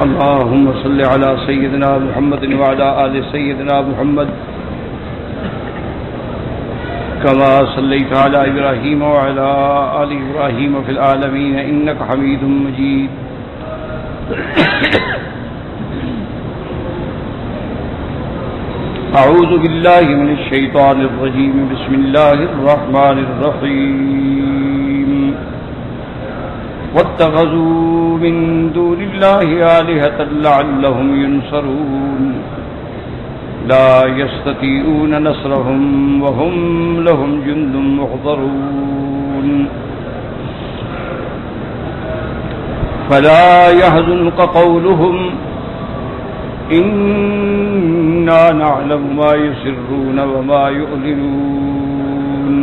اللهم صل على سيدنا محمد وعلى آل سيدنا محمد كما صليت على إبراهيم وعلى آل إبراهيم في العالمين إنك حميد مجيد. أعوذ بالله من الشيطان الرجيم. بسم الله الرحمن الرحيم. واتخذوا من دون الله آلهة لعلهم ينصرون لا يستطيعون نصرهم وهم لهم جند محضرون فلا يحزنك قولهم إنا نعلم ما يسرون وما يعلنون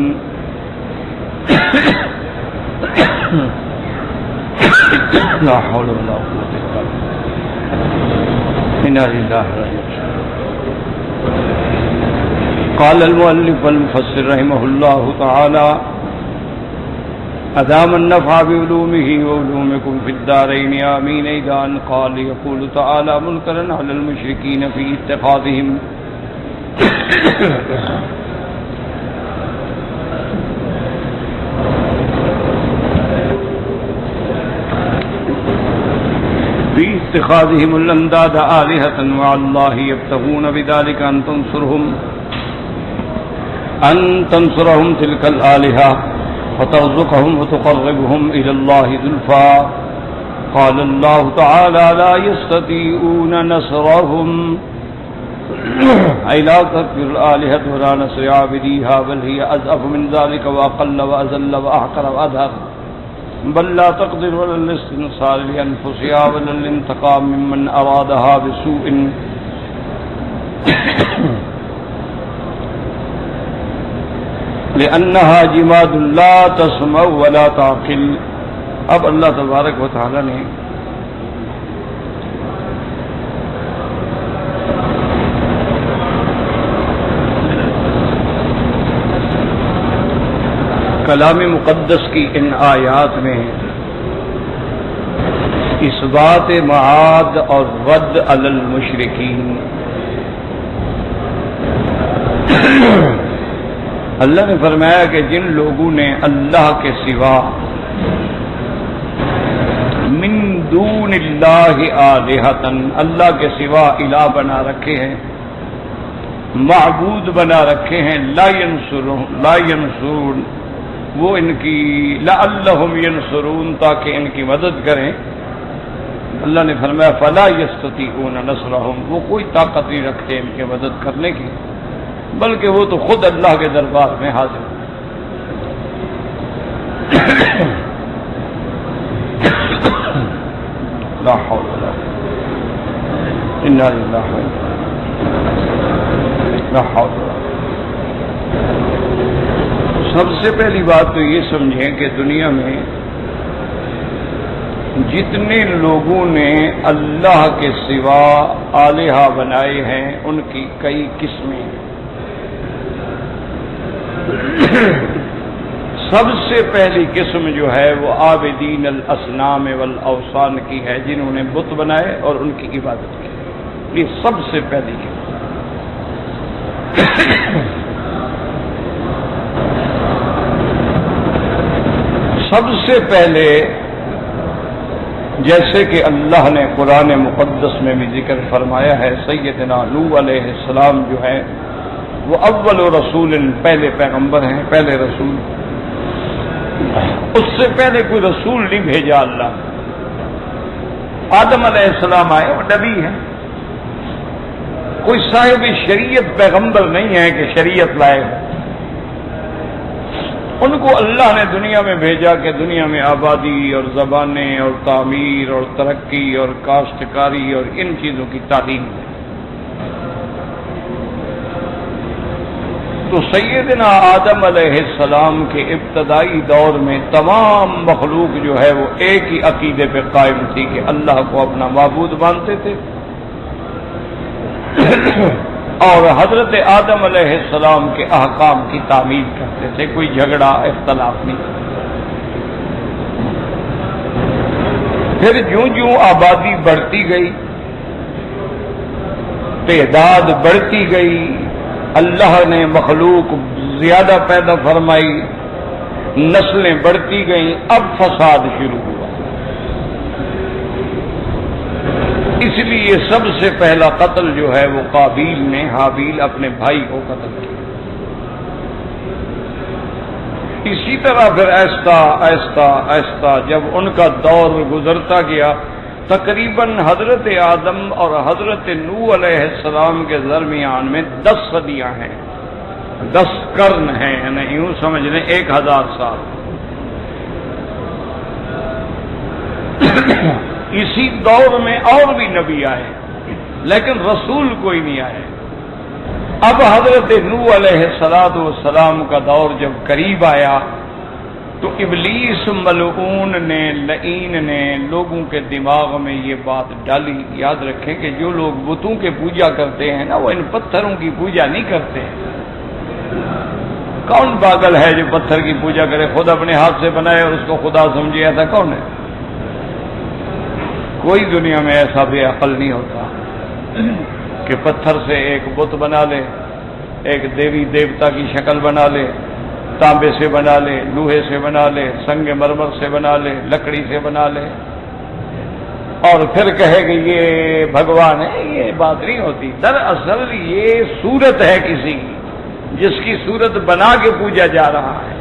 لا حول ولا قوة إلا بالله. إنا لله راجعون. قال المؤلف والمفسر رحمه الله تعالى أدام النفع بعلومه وعلومكم في الدارين آمين. إذا أن قال يقول تعالى منكرا على المشركين في اتخاذهم الأنداد آلهة مع الله يبتغون بذلك أن تنصرهم تلك الآلهة فترزقهم وتقربهم إلى الله زلفى. قال الله تعالى لا يستطيعون نصرهم أي لا تكفر الآلهة ولا نصر عابديها بل هي أضعف من ذلك وأقل وأذل وأحقر وأدهر بل لا تقدر ولا الاستنصار لأنفسها ولا الانتقام ممن أرادها بسوء لأنها جماد لا تسمع ولا تعقل. اب اللہ تبارک و تعالی نے کلام مقدس کی ان آیات میں اثبات معاد اور رد علی المشرکین اللہ نے فرمایا کہ جن لوگوں نے اللہ کے سوا من دون اللہ آلہتن اللہ کے سوا الہ بنا رکھے ہیں، معبود بنا رکھے ہیں، لا ینصرون وہ ان کی لعلہم ینصرون تاکہ ان کی مدد کریں. اللہ نے فرمایا فلا یستطیعون نصرہم وہ کوئی طاقت نہیں رکھتے ان کی مدد کرنے کی بلکہ وہ تو خود اللہ کے دربار میں حاضر ہیں. لا حول ولا قوة الا باللہ. لا حول ولا قوة. سب سے پہلی بات تو یہ سمجھیں کہ دنیا میں جتنے لوگوں نے اللہ کے سوا آلہہ بنائے ہیں ان کی کئی قسمیں ہیں. سب سے پہلی قسم جو ہے وہ عابدین الاصنام والاوثان کی ہے، جنہوں نے بت بنائے اور ان کی عبادت کی. یہ سب سے پہلی قسم. سب سے پہلے جیسے کہ اللہ نے قرآن مقدس میں بھی ذکر فرمایا ہے، سیدنا نوح علیہ السلام جو ہے وہ اول رسول پہلے پیغمبر ہیں، پہلے رسول. اس سے پہلے کوئی رسول نہیں بھیجا اللہ. آدم علیہ السلام آئے وہ نبی ہیں، کوئی صاحب شریعت پیغمبر نہیں ہے کہ شریعت لائے. ان کو اللہ نے دنیا میں بھیجا کہ دنیا میں آبادی اور زبانیں اور تعمیر اور ترقی اور کاشتکاری اور ان چیزوں کی تعلیم ہے. تو سیدنا آدم علیہ السلام کے ابتدائی دور میں تمام مخلوق جو ہے وہ ایک ہی عقیدے پہ قائم تھی کہ اللہ کو اپنا معبود مانتے تھے اور حضرت آدم علیہ السلام کے احکام کی تعمیل کرتے تھے. کوئی جھگڑا اختلاف نہیں. پھر جوں جوں آبادی بڑھتی گئی، تعداد بڑھتی گئی، اللہ نے مخلوق زیادہ پیدا فرمائی، نسلیں بڑھتی گئیں، اب فساد شروع ہوا۔ اس لیے سب سے پہلا قتل جو ہے وہ قابیل نے حابیل اپنے بھائی کو قتل کیا۔ اسی طرح پھر آہستہ آہستہ آہستہ جب ان کا دور گزرتا گیا، تقریباً حضرت آدم اور حضرت نوح علیہ السلام کے درمیان میں 10 صدیاں ہیں، 10 قرن ہیں، یعنی یوں سمجھ لیں 1000 سال۔ اسی دور میں اور بھی نبی آئے لیکن رسول کوئی نہیں آئے۔ اب حضرت نوح علیہ السلام کا دور جب قریب آیا تو ابلیس ملعون نے، لعین نے لوگوں کے دماغ میں یہ بات ڈالی، یاد رکھیں کہ جو لوگ بتوں کے پوجا کرتے ہیں نا، وہ ان پتھروں کی پوجا نہیں کرتے ہیں۔ کون پاگل ہے جو پتھر کی پوجا کرے؟ خود اپنے ہاتھ سے بنائے اور اس کو خدا سمجھے، ایسا کون ہے؟ کوئی دنیا میں ایسا بے عقل نہیں ہوتا کہ پتھر سے ایک بت بنا لے، ایک دیوی دیوتا کی شکل بنا لے، تانبے سے بنا لے، لوہے سے بنا لے، سنگ مرمر سے بنا لے، لکڑی سے بنا لے، اور پھر کہے کہ یہ بھگوان ہے۔ یہ بات نہیں ہوتی۔ دراصل یہ صورت ہے کسی کی، جس کی صورت بنا کے پوجا جا رہا ہے،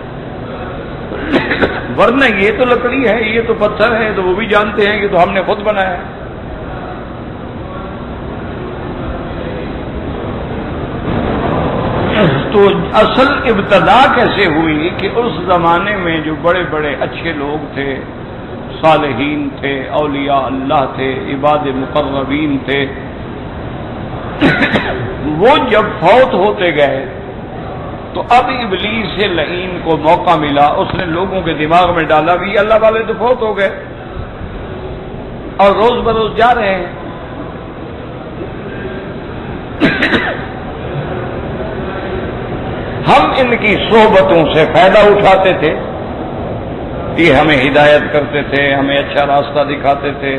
ورنہ یہ تو لکڑی ہے، یہ تو پتھر ہے، تو وہ بھی جانتے ہیں کہ تو ہم نے خود بنایا ہے۔ تو اصل ابتدا کیسے ہوئی کہ اس زمانے میں جو بڑے بڑے اچھے لوگ تھے، صالحین تھے، اولیاء اللہ تھے، عباد مقربین تھے، وہ جب فوت ہوتے گئے تو اب ابلیس لعین کو موقع ملا، اس نے لوگوں کے دماغ میں ڈالا بھی اللہ والے تو فوت ہو گئے اور روز بروز جا رہے ہیں، ہم ان کی صحبتوں سے فائدہ اٹھاتے تھے، یہ ہمیں ہدایت کرتے تھے، ہمیں اچھا راستہ دکھاتے تھے،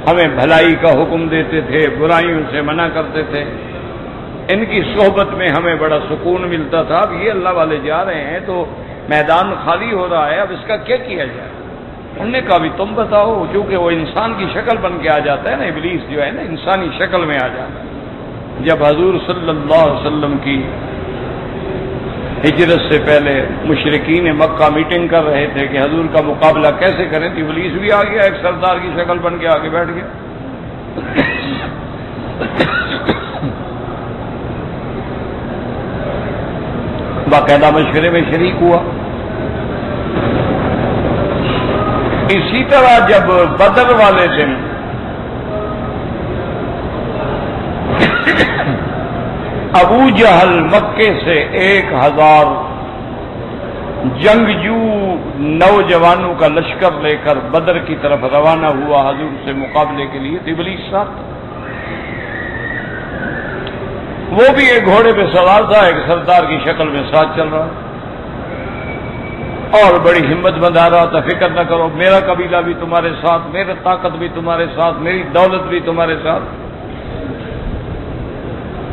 ہمیں بھلائی کا حکم دیتے تھے، برائیوں سے منع کرتے تھے، ان کی صحبت میں ہمیں بڑا سکون ملتا تھا۔ اب یہ اللہ والے جا رہے ہیں تو میدان خالی ہو رہا ہے، اب اس کا کیا کیا جائے؟ انہوں نے کہا بھی تم بتاؤ، چونکہ وہ انسان کی شکل بن کے آ جاتا ہے نا، ابلیس جو ہے نا انسانی شکل میں آ جاتا ہے۔ جب حضور صلی اللہ علیہ وسلم کی ہجرت سے پہلے مشرکین مکہ میٹنگ کر رہے تھے کہ حضور کا مقابلہ کیسے کریں، تو ابلیس بھی آ گیا، ایک سردار کی شکل بن کے آگے بیٹھ گیا۔ باقاعدہ مشورے میں شریک ہوا۔ اسی طرح جب بدر والے دن ابو جہل مکے سے 1000 جنگجو نوجوانوں کا لشکر لے کر بدر کی طرف روانہ ہوا حضور سے مقابلے کے لیے، تو ابلیس ساتھ، وہ بھی ایک گھوڑے پہ سوار تھا، ایک سردار کی شکل میں ساتھ چل رہا اور بڑی ہمت بندھا رہا تھا، فکر نہ کرو، میرا قبیلہ بھی تمہارے ساتھ، میری طاقت بھی تمہارے ساتھ، میری دولت بھی تمہارے ساتھ۔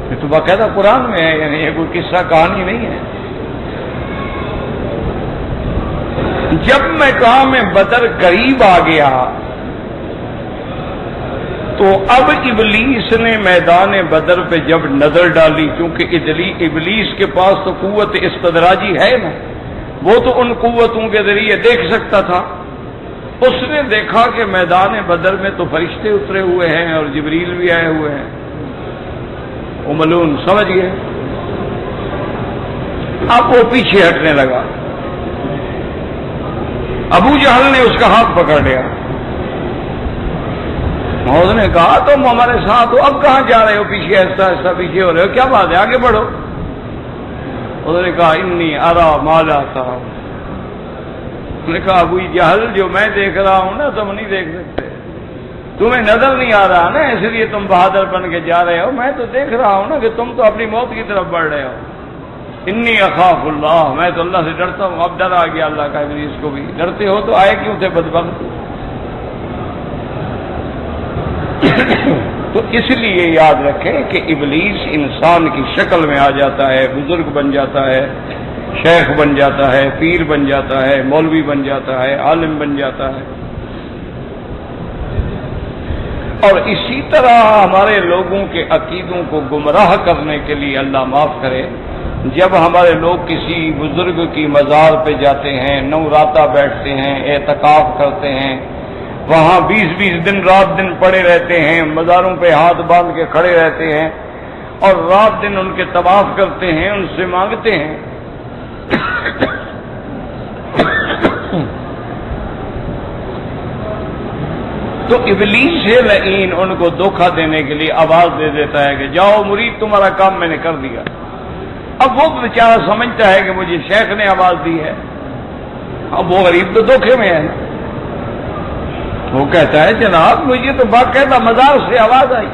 یہ تو باقاعدہ قرآن میں ہے، یعنی یہ کوئی قصہ کہانی نہیں ہے۔ جب میں کہا میں بدر قریب آ گیا تو اب ابلیس نے میدان بدر پہ جب نظر ڈالی، کیونکہ ابلیس کے پاس تو قوت استدراجی ہے نا، وہ تو ان قوتوں کے ذریعے دیکھ سکتا تھا۔ اس نے دیکھا کہ میدان بدر میں تو فرشتے اترے ہوئے ہیں اور جبریل بھی آئے ہوئے ہیں، وہ ملعون سمجھ گئے۔ اب وہ پیچھے ہٹنے لگا، ابو جہل نے اس کا ہاتھ پکڑ لیا، محمود نے کہا تم ہمارے ساتھ ہو، اب کہاں جا رہے ہو؟ پیچھے ایسا ایسا پیچھے ہو رہے ہو، کیا بات ہے؟ آگے بڑھو۔ انہوں نے کہا انی ارا ما لا ترون۔ انہوں نے کہا ابو جہل جو میں دیکھ رہا ہوں نا تم نہیں دیکھ سکتے، تمہیں نظر نہیں آ رہا نا، اس لیے تم بہادر بن کے جا رہے ہو، میں تو دیکھ رہا ہوں نا کہ تم تو اپنی موت کی طرف بڑھ رہے ہو۔ انی اخاف اللہ، میں تو اللہ سے ڈرتا ہوں۔ اب ڈر آ گیا اللہ کا، ابلیس کو بھی ڈرتے ہو تو آئے کیوں تھے بدبخت؟ تو اس لیے یاد رکھیں کہ ابلیس انسان کی شکل میں آ جاتا ہے، بزرگ بن جاتا ہے، شیخ بن جاتا ہے، پیر بن جاتا ہے، مولوی بن جاتا ہے، عالم بن جاتا ہے۔ اور اسی طرح ہمارے لوگوں کے عقیدوں کو گمراہ کرنے کے لیے اللہ معاف کرے، جب ہمارے لوگ کسی بزرگ کی مزار پہ جاتے ہیں، نو راتہ بیٹھتے ہیں، اعتکاف کرتے ہیں، وہاں 20 دن رات دن پڑے رہتے ہیں، مزاروں پہ ہاتھ باندھ کے کھڑے رہتے ہیں اور رات دن ان کے طواف کرتے ہیں، ان سے مانگتے ہیں، تو ابلیس لعین ان کو دھوکہ دینے کے لیے آواز دے دیتا ہے کہ جاؤ مرید، تمہارا کام میں نے کر دیا۔ اب وہ بیچارہ سمجھتا ہے کہ مجھے شیخ نے آواز دی ہے، اب وہ غریب تو دھوکے میں ہے نا۔ وہ کہتا ہے جناب مجھے تو باقاعدہ مزار سے آواز آئی۔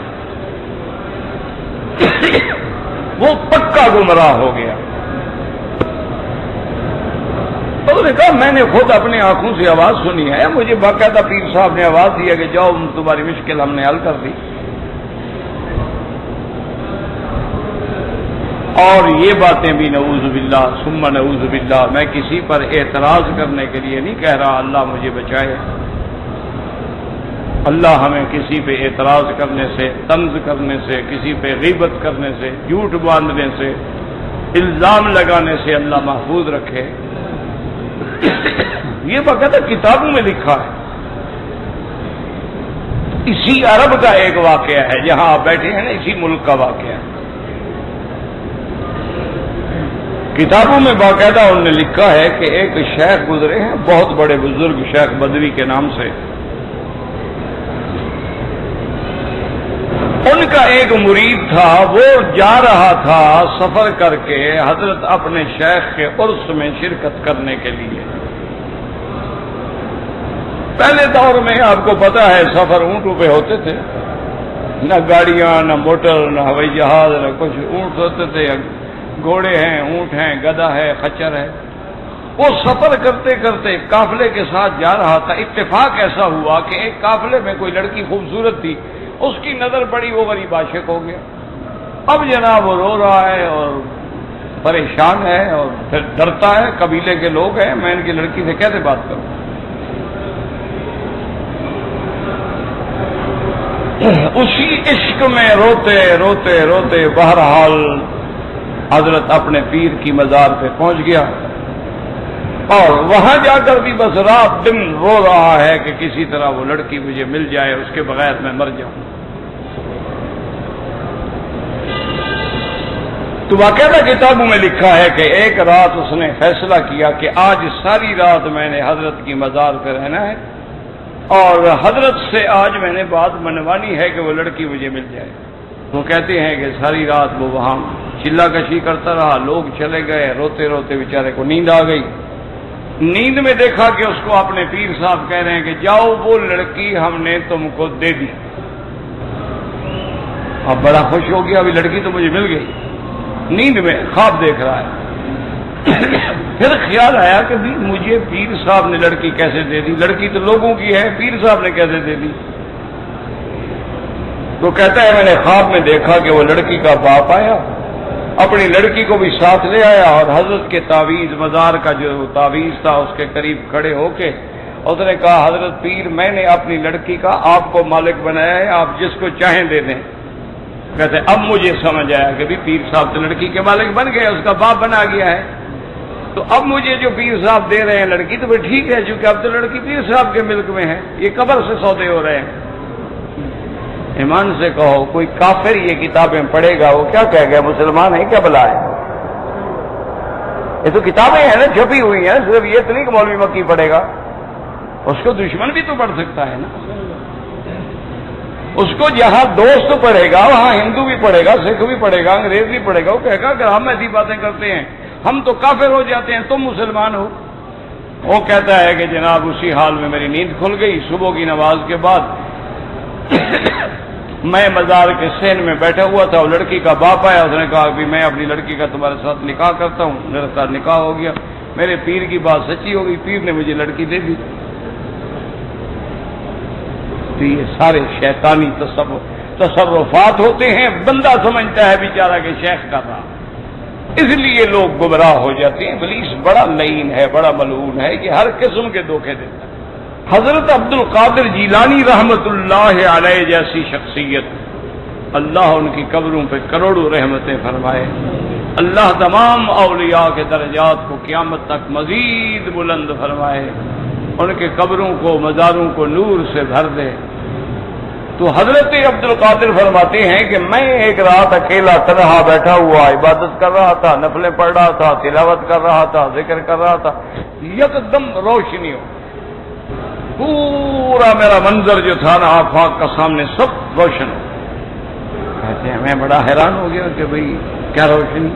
وہ پکا گمراہ ہو گیا۔ انہوں نے کہا میں نے خود اپنی آنکھوں سے آواز سنی ہے، مجھے باقاعدہ پیر صاحب نے آواز دیا کہ جاؤ تمہاری مشکل ہم نے حل کر دی۔ اور یہ باتیں بھی نعوذ باللہ ثم نعوذ باللہ، میں کسی پر اعتراض کرنے کے لیے نہیں کہہ رہا، اللہ مجھے بچائے۔ اللہ ہمیں کسی پہ اعتراض کرنے سے، طنز کرنے سے، کسی پہ غیبت کرنے سے، جھوٹ باندھنے سے، الزام لگانے سے اللہ محفوظ رکھے۔ یہ باقاعدہ کتابوں میں لکھا ہے۔ اسی عرب کا ایک واقعہ ہے، جہاں آپ بیٹھے ہیں نا، اسی ملک کا واقعہ ہے۔ کتابوں میں باقاعدہ انہوں نے لکھا ہے کہ ایک شیخ گزرے ہیں، بہت بڑے بزرگ، شیخ بدوی کے نام سے۔ ان کا ایک مرید تھا، وہ جا رہا تھا سفر کر کے حضرت اپنے شیخ کے عرس میں شرکت کرنے کے لیے۔ پہلے دور میں آپ کو پتا ہے سفر اونٹوں پہ ہوتے تھے، نہ گاڑیاں، نہ موٹر، نہ ہوائی جہاز، نہ کچھ، اونٹ ہوتے تھے، گھوڑے ہیں، اونٹ ہیں، گدھا ہے، خچر ہے۔ وہ سفر کرتے کرتے قافلے کے ساتھ جا رہا تھا۔ اتفاق ایسا ہوا کہ ایک قافلے میں کوئی لڑکی خوبصورت تھی، اس کی نظر پڑی، وہ غریب عاشق ہو گیا۔ اب جناب وہ رو رہا ہے اور پریشان ہے اور پھر ڈرتا ہے، قبیلے کے لوگ ہیں، میں ان کی لڑکی سے کیسے بات کروں۔ اسی عشق میں روتے روتے روتے بہرحال حضرت اپنے پیر کی مزار پہ پہنچ گیا، اور وہاں جا کر بھی بس رات دن رو رہا ہے کہ کسی طرح وہ لڑکی مجھے مل جائے، اس کے بغیر میں مر جاؤں۔ تو باقاعدہ کتابوں میں لکھا ہے کہ ایک رات اس نے فیصلہ کیا کہ آج ساری رات میں نے حضرت کی مزار پہ رہنا ہے، اور حضرت سے آج میں نے بات منوانی ہے کہ وہ لڑکی مجھے مل جائے۔ وہ کہتے ہیں کہ ساری رات وہ وہاں چلا کشی کرتا رہا، لوگ چلے گئے، روتے روتے بیچارے کو نیند آ گئی۔ نیند میں دیکھا کہ اس کو اپنے پیر صاحب کہہ رہے ہیں کہ جاؤ وہ لڑکی ہم نے تم کو دے دی۔ اب بڑا خوش ہو گیا، ابھی لڑکی تو مجھے مل گئی، نیند میں خواب دیکھ رہا ہے۔ پھر خیال آیا کہ بھی مجھے پیر صاحب نے لڑکی کیسے دے دی، لڑکی تو لوگوں کی ہے، پیر صاحب نے کیسے دے دی؟ تو کہتا ہے میں نے خواب میں دیکھا کہ وہ لڑکی کا باپ آیا، اپنی لڑکی کو بھی ساتھ لے آیا، اور حضرت کے تعویذ، مزار کا جو تعویذ تھا اس کے قریب کھڑے ہو کے اس نے کہا حضرت پیر میں نے اپنی لڑکی کا آپ کو مالک بنایا ہے، آپ جس کو چاہیں دے دیں۔ کہتے اب مجھے سمجھ آیا کہ بھی پیر صاحب تو لڑکی کے مالک بن گئے، اس کا باپ بنا گیا ہے، تو اب مجھے جو پیر صاحب دے رہے ہیں لڑکی تو پھر ٹھیک ہے، چونکہ اب تو لڑکی پیر صاحب کے ملک میں ہے، یہ قبر سے سودے ہو رہے ہیں۔ ایمان سے کہو کوئی کافر یہ کتابیں پڑھے گا وہ کیا کہے گا، مسلمان ہے کیا بلا ہے؟ یہ تو کتابیں ہیں نا، چھپی ہوئی ہیں، صرف یہ تو نہیں کہ مولوی مکی پڑھے گا، اس کو دشمن بھی تو پڑھ سکتا ہے نا۔ اس کو جہاں دوست پڑھے گا وہاں ہندو بھی پڑھے گا، سکھ بھی پڑھے گا، انگریز بھی پڑھے گا، وہ کہے گا کہ ہم ایسی باتیں کرتے ہیں ہم تو کافر ہو جاتے ہیں، تم مسلمان ہو۔ وہ کہتا ہے کہ جناب اسی حال میں میری نیند کھل گئی، صبح کی نماز کے بعد میں مزار کے سین میں بیٹھا ہوا تھا، وہ لڑکی کا باپ آیا، اس نے کہا کہ میں اپنی لڑکی کا تمہارے ساتھ نکاح کرتا ہوں، میرے ساتھ نکاح ہو گیا، میرے پیر کی بات سچی ہو گئی، پیر نے مجھے لڑکی دے دی۔ تو یہ سارے شیطانی تصرفات ہوتے ہیں، بندہ سمجھتا ہے بیچارہ کہ شیخ کر رہا، اس لیے لوگ گمراہ ہو جاتے ہیں۔ ابلیس بڑا لعین ہے، بڑا ملعون ہے، کہ ہر قسم کے دھوکے دیتا ہے۔ حضرت عبد القادر جیلانی رحمت اللہ علیہ جیسی شخصیت، اللہ ان کی قبروں پہ کروڑوں رحمتیں فرمائے، اللہ تمام اولیاء کے درجات کو قیامت تک مزید بلند فرمائے، ان کے قبروں کو مزاروں کو نور سے بھر دے۔ تو حضرت عبد القادر فرماتے ہیں کہ میں ایک رات اکیلا تنہا بیٹھا ہوا عبادت کر رہا تھا، نفلیں پڑھ رہا تھا، تلاوت کر رہا تھا، ذکر کر رہا تھا، یکدم روشنی ہو، پورا میرا منظر جو تھا نا آفاق کا سامنے سب روشن ہو۔ کہتے ہیں میں بڑا حیران ہو گیا کہ بھئی کیا روشنی۔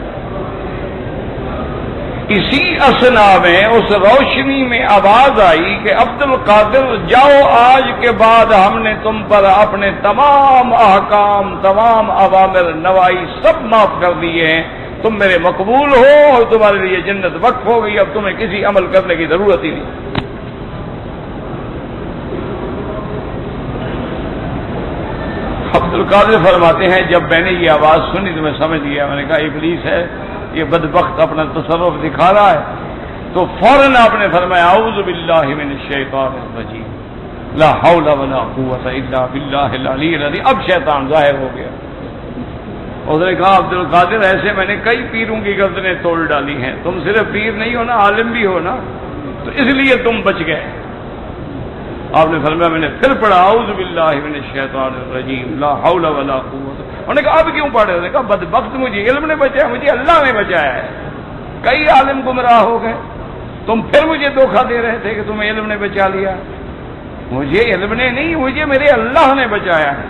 اسی اثنا میں اس روشنی میں آواز آئی کہ عبد القادر جاؤ، آج کے بعد ہم نے تم پر اپنے تمام احکام، تمام اوامر نوائی سب معاف کر دیے ہیں، تم میرے مقبول ہو اور تمہارے لیے جنت وقف ہو گئی، اب تمہیں کسی عمل کرنے کی ضرورت ہی نہیں۔ عبد القادر فرماتے ہیں جب میں نے یہ آواز سنی تو میں سمجھ گیا، میں نے کہا ابلیس ہے، یہ بدبخت اپنا تصرف دکھا رہا ہے۔ تو فوراً آپ نے فرمایا اعوذ باللہ من الشیطان الرجیم لا حول ولا قوت الا باللہ العلی العظیم۔ اب شیطان ظاہر ہو گیا۔ اس نے کہا عبد القادر ایسے میں نے کئی پیروں کی گردنیں توڑ ڈالی ہیں، تم صرف پیر نہیں ہو نا، عالم بھی ہو نا، تو اس لیے تم بچ گئے۔ آپ نے فرمایا میں نے پھر پڑھا اعوذ باللہ من الشیطان الرجیم لا حول ولا قوت۔ انہوں نے کہا اب کیوں پڑھے؟ انہوں نے کہا بدبخت مجھے علم نے بچایا، مجھے اللہ نے بچایا ہے، کئی عالم گمراہ ہو گئے، تم پھر مجھے دھوکہ دے رہے تھے کہ تمہیں علم نے بچا لیا۔ مجھے علم نے نہیں، مجھے میرے اللہ نے بچایا ہے،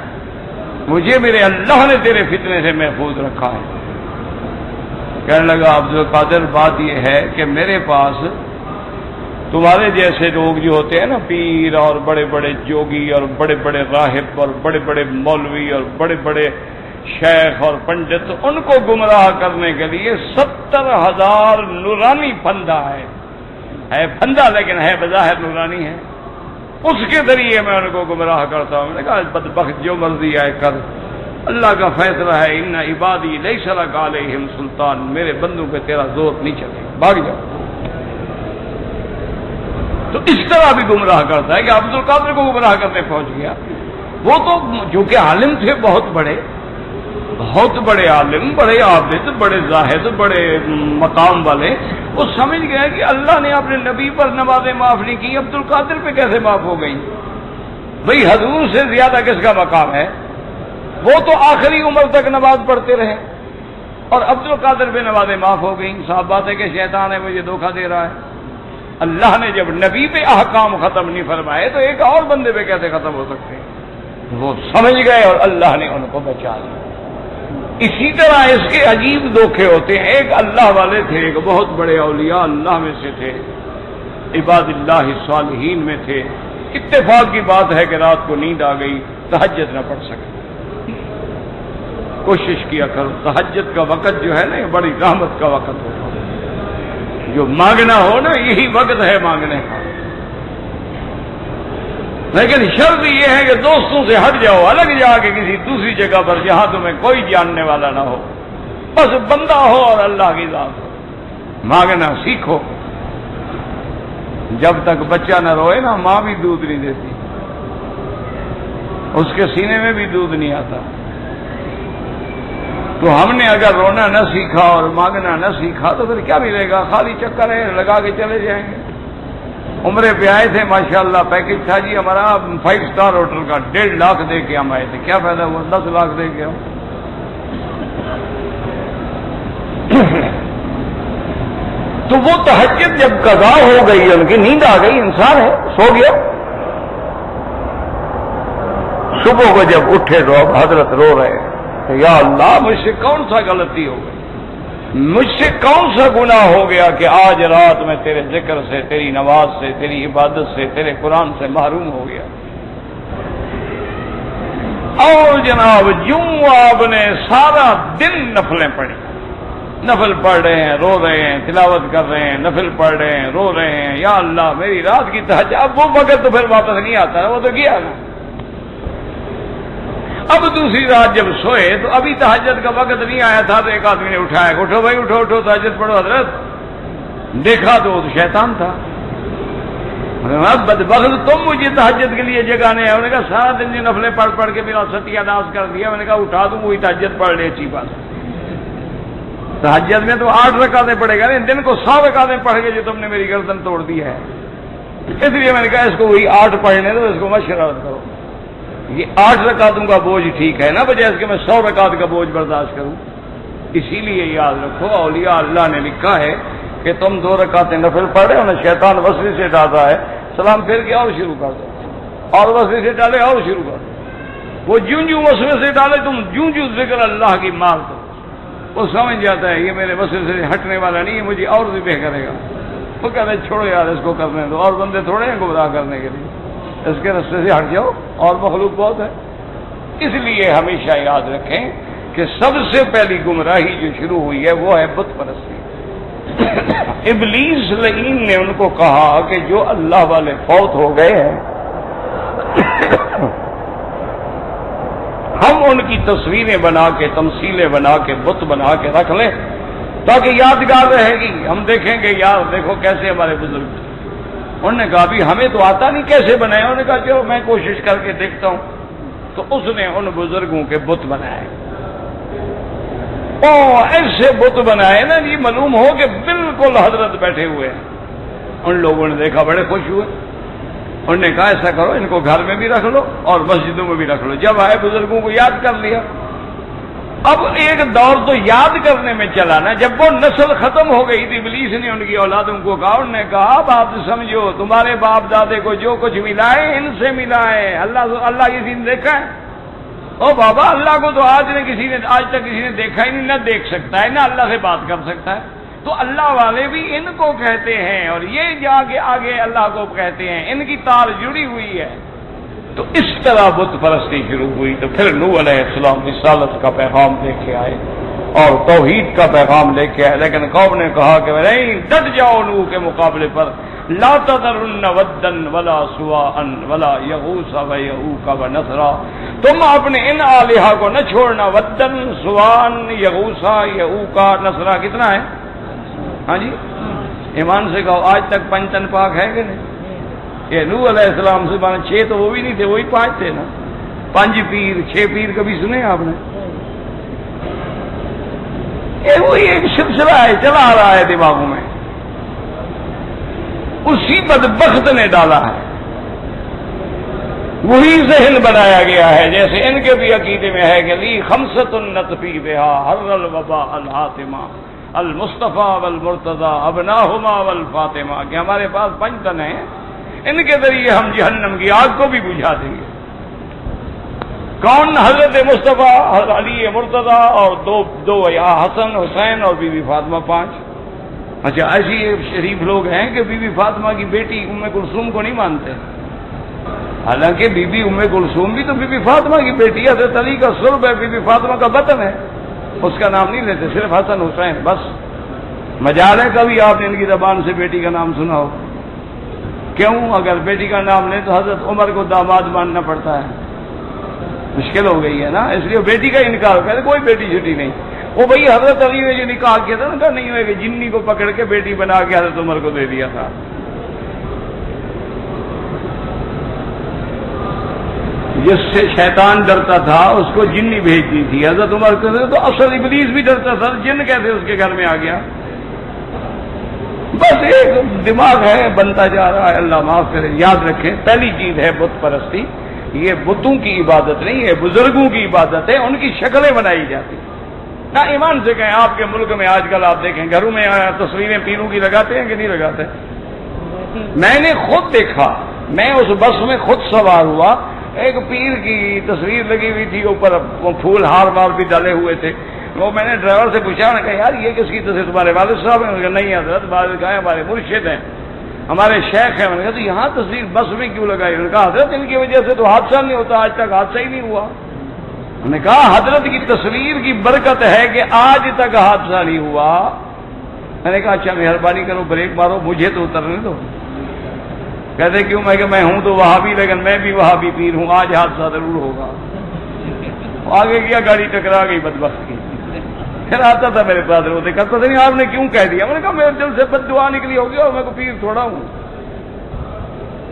مجھے میرے اللہ نے تیرے فتنے سے محفوظ رکھا ہے۔ کہنے لگا عبد القادر بات یہ ہے کہ میرے پاس تمہارے جیسے لوگ جو ہوتے ہیں نا، پیر اور بڑے بڑے جوگی اور بڑے بڑے راہب اور بڑے بڑے مولوی اور بڑے بڑے شیخ اور پنڈت، ان کو گمراہ کرنے کے لیے 70,000 نورانی پھندا ہے پھندا لیکن ہے بظاہر نورانی ہے، اس کے ذریعے میں ان کو گمراہ کرتا ہوں۔ میں نے کہا بدبخت جو مرضی آئے کر، اللہ کا فیصلہ ہے، ان عبادی لیس لک علیہم سلطان، میرے بندوں پہ تیرا زور نہیں چلے، بھاگ جاؤ۔ تو اس طرح بھی گمراہ کرتا ہے کہ عبد القادر کو گمراہ کرنے پہنچ گیا۔ وہ تو جو کہ عالم تھے، بہت بڑے عالم، بڑے عابد، بڑے زاہد، بڑے مقام والے، وہ سمجھ گئے کہ اللہ نے اپنے نبی پر نمازیں معاف نہیں کی، عبد القادر پہ کیسے معاف ہو گئی؟ بھئی حضور سے زیادہ کس کا مقام ہے؟ وہ تو آخری عمر تک نماز پڑھتے رہے اور عبد القادر پہ نمازیں معاف ہو گئیں۔ صاحب بات ہے کہ شیطان ہے مجھے دھوکہ دے رہا ہے۔ اللہ نے جب نبی پہ احکام ختم نہیں فرمائے تو ایک اور بندے پہ کیسے ختم ہو سکتے ہیں؟ وہ سمجھ گئے اور اللہ نے ان کو بچا لیا۔ اسی طرح اس کے عجیب دھوکے ہوتے ہیں۔ ایک اللہ والے تھے، ایک بہت بڑے اولیاء اللہ میں سے تھے، عباد اللہ صالحین میں تھے۔ اتفاق کی بات ہے کہ رات کو نیند آ گئی، تہجد نہ پڑھ سکے۔ کوشش کیا کرو، تہجد کا وقت جو ہے نا، یہ بڑی رحمت کا وقت ہوتا ہے۔ جو مانگنا ہو نا، یہی وقت ہے مانگنے کا۔ لیکن شرط یہ ہے کہ دوستوں سے ہٹ جاؤ، الگ جا کے کسی دوسری جگہ پر جہاں تمہیں کوئی جاننے والا نہ ہو، بس بندہ ہو اور اللہ کی ذات ہو۔ مانگنا سیکھو۔ جب تک بچہ نہ روئے نا، ماں بھی دودھ نہیں دیتی، اس کے سینے میں بھی دودھ نہیں آتا۔ تو ہم نے اگر رونا نہ سیکھا اور مانگنا نہ سیکھا تو پھر کیا ملے گا؟ خالی چکر ہے، لگا کے چلے جائیں گے۔ عمرے پہ آئے تھے، ماشاءاللہ پیکج تھا جی ہمارا 5 اسٹار ہوٹل کا، 1.5 لاکھ دے کے ہم آئے تھے۔ کیا فائدہ ہوا؟ 10 لاکھ دے کے ہم۔ تو وہ تہجد جب قضا ہو گئی، ان کی نیند آ گئی، انسان ہے، سو گیا۔ صبح کو جب اٹھے تو اب حضرت رو رہے ہیں، یا اللہ مجھ سے کون سا غلطی ہو گئی، مجھ سے کون سا گناہ ہو گیا کہ آج رات میں تیرے ذکر سے، تیری نماز سے، تیری عبادت سے، تیرے قرآن سے محروم ہو گیا۔ اور جناب یوں آپ نے سارا دن نفلیں پڑھی، نفل پڑھ رہے ہیں، رو رہے ہیں، تلاوت کر رہے ہیں، نفل پڑھ رہے ہیں، رو رہے ہیں، یا اللہ میری رات کی تہجد۔ اب وہ وقت تو پھر واپس نہیں آتا ہے، وہ تو گیا نا۔ اب دوسری رات جب سوئے تو ابھی تہجد کا وقت نہیں آیا تھا، تو ایک آدمی نے اٹھایا، اٹھو بھائی اٹھو اٹھو تہجد پڑھو حضرت۔ دیکھا تو وہ تو شیطان تھا۔ بدبخت تم مجھے تہجد کے لیے جگانے ہیں؟ انہوں نے کہا سارا دن یہ نفلیں پڑھ پڑھ کے میرا ستیہ ناش کر دیا۔ میں نے کہا اٹھا دوں، وہی تہجد پڑھ لے، اچھی بات۔ تہجد میں تو 8 رکعتیں پڑھے گا، دن کو 100 رکعتیں پڑھ کے جو تم نے میری گردن توڑ دی ہے۔ اس لیے میں نے کہا اس کو وہی 8 پڑھنے دو، اس کو مت شرارت کرو۔ یہ 8 رکعتوں کا بوجھ ٹھیک ہے نا، بجائے اس کے میں 100 رکعت کا بوجھ برداشت کروں۔ اسی لیے یاد رکھو، اولیاء اللہ نے لکھا ہے کہ تم 2 رکعتیں نفل پڑھے، انہیں شیطان وسوسے سے ڈالتا ہے، سلام پھر کے اور شروع کر دو، اور وسوسے سے ڈالے اور شروع کر دو۔ وہ جوں وسوسے سے ڈالے تم جوں ذکر اللہ کی مار دو، وہ سمجھ جاتا ہے یہ میرے وسوسے سے ہٹنے والا نہیں ہے، مجھے اور ذبح کرے گا۔ وہ کہتے ہیں چھوڑو یار اس کو کرنے دو، اور بندے تھوڑے ہیں گمراہ کرنے کے لیے، اس کے رستے سے ہٹ جاؤ، اور مخلوق بہت ہے۔ اس لیے ہمیشہ یاد رکھیں کہ سب سے پہلی گمراہی جو شروع ہوئی ہے وہ ہے بت پرستی۔ ابلیس لعین نے ان کو کہا کہ جو اللہ والے فوت ہو گئے ہیں ہم ان کی تصویریں بنا کے، تمثیلیں بنا کے، بت بنا کے رکھ لیں تاکہ یادگار رہے گی، ہم دیکھیں گے یار دیکھو کیسے ہمارے بزرگ۔ انہوں نے کہا بھی ہمیں تو آتا نہیں کیسے بنائے۔ انہوں نے کہا چلو میں کوشش کر کے دیکھتا ہوں۔ تو اس نے ان بزرگوں کے بت بنائے، ایسے بت بنائے نا جی معلوم ہو کہ بالکل حضرت بیٹھے ہوئے ہیں۔ ان لوگوں نے دیکھا بڑے خوش ہوئے، انہوں نے کہا ایسا کرو ان کو گھر میں بھی رکھ لو اور مسجدوں میں بھی رکھ لو۔ جب آئے بزرگوں کو یاد کر لیا۔ اب ایک دور تو یاد کرنے میں چلا نا، جب وہ نسل ختم ہو گئی تھی ابلیس نے ان کی اولادوں کو کہا، انہوں نے کہا اب آپ سمجھو تمہارے باپ دادے کو جو کچھ ملا ہے ان سے ملا ہے، اللہ کی دین دیکھا ہے؟ او بابا اللہ کو تو آج تک کسی نے دیکھا ہی نہیں، نہ دیکھ سکتا ہے، نہ اللہ سے بات کر سکتا ہے۔ تو اللہ والے بھی ان کو کہتے ہیں اور یہ جا کے آگے اللہ کو کہتے ہیں، ان کی تار جڑی ہوئی ہے۔ تو اس طرح بت پرستی شروع ہوئی۔ تو پھر نوح علیہ السلام رسالت کا پیغام لے کے آئے اور توحید کا پیغام لے کے آئے، لیکن قوم نے کہا کہ نہیں، ڈٹ جاؤ نوح کے مقابلے پر، لا تذرن ودا ولا سواء ولا یغوث ویعوق ونسرا، تم اپنے ان الہا کو نہ چھوڑنا، ودن سواء یغوث یعوق نسرا۔ کتنا ہے؟ ہاں جی ایمان سے کہو آج تک پنچن پاک ہے کہ نہیں؟ یہ نوح علیہ السلام سے 6 تو وہ بھی نہیں تھے، وہی 5 تھے نا۔ 5 پیر 6 پیر کبھی سنے آپ نے؟ یہ وہی ایک سلسلہ ہے چلا آ رہا ہے دماغوں میں، اسی بدبخت نے ڈالا ہے، وہی ذہن بنایا گیا ہے۔ جیسے ان کے بھی عقیدے میں ہے کہ لی خمسۃ نطفی بہا حر الوباء الحاتمہ المصطفیٰ والمرتضیٰ ابناہما والفاطمہ، کہ ہمارے پاس 5 تن ہیں، ان کے ذریعے ہم جہنم کی آگ کو بھی بجھا دیں گے۔ کون؟ حضرت مصطفیٰ، حضرت علی مرتضیٰ اور دو حسن حسین اور بی بی فاطمہ 5۔ اچھا ایسی شریف لوگ ہیں کہ بی بی فاطمہ کی بیٹی ام کلثوم کو نہیں مانتے، حالانکہ بی بی ام کلثوم بھی تو بی بی فاطمہ کی بیٹی ہے، حضرت علی کا سرب ہے، بی بی فاطمہ کا بطن ہے، اس کا نام نہیں لیتے، صرف حسن حسین بس۔ مجال ہے کبھی آپ نے ان کی زبان سے بیٹی کا نام سنا ہو؟ کیوں؟ اگر بیٹی کا نام لیں تو حضرت عمر کو داماد ماننا پڑتا ہے، مشکل ہو گئی ہے نا، اس لیے بیٹی کا انکار کرے، کوئی بیٹی چھٹی نہیں۔ وہ بھئی حضرت علی نے جو نکاح کیا تھا نا، کہا نہیں ہوئے کہ جنی کو پکڑ کے بیٹی بنا کے حضرت عمر کو دے دیا تھا۔ جس سے شیطان ڈرتا تھا اس کو جنی بھیج دی تھی، حضرت عمر کو تو اصل ابلیس بھی ڈرتا تھا، جن کیسے اس کے گھر میں آ گیا؟ بس ایک دماغ ہے بنتا جا رہا ہے، اللہ معاف کرے۔ یاد رکھیں پہلی چیز ہے بت پرستی، یہ بتوں کی عبادت نہیں ہے، بزرگوں کی عبادت ہے، ان کی شکلیں بنائی جاتی نہ۔ ایمان سے کہیں آپ کے ملک میں آج کل آپ دیکھیں گھروں میں تصویریں پیروں کی لگاتے ہیں کہ نہیں لگاتے؟ میں نے خود دیکھا، میں اس بس میں خود سوار ہوا، ایک پیر کی تصویر لگی ہوئی تھی، اوپر پھول ہار وار بھی ڈالے ہوئے تھے۔ وہ میں نے ڈرائیور سے پوچھا، نے کہا یار یہ کس کی تصویر؟ تمہارے والد صاحب ہیں؟ کہا نہیں حضرت، والد کہا ہمارے مرشد ہیں، ہمارے شیخ ہیں۔ میں نے کہا تو یہاں تصویر بس میں کیوں لگائی؟ انہوں نے کہا حضرت ان کی وجہ سے تو حادثہ نہیں ہوتا، آج تک حادثہ ہی نہیں ہوا۔ انہوں نے کہا حضرت کی تصویر کی برکت ہے کہ آج تک حادثہ نہیں ہوا۔ میں نے کہا اچھا مہربانی کرو بریک مارو، مجھے تو اترنے دو۔ کہتے کیوں؟ میں کہ میں ہوں تو وہابی، لیکن میں بھی وہابی پیر ہوں، آج حادثہ ضرور ہوگا۔ آگے گیا گاڑی ٹکرا گئی بدبخت کی. پھر آتا تھا میرے پاس روتے کا پتہ نہیں آپ نے کیوں کہہ دیا. میں نے کہا میرے دل سے بد دعا نکلی ہوگی اور میں کو پیر تھوڑا ہوں.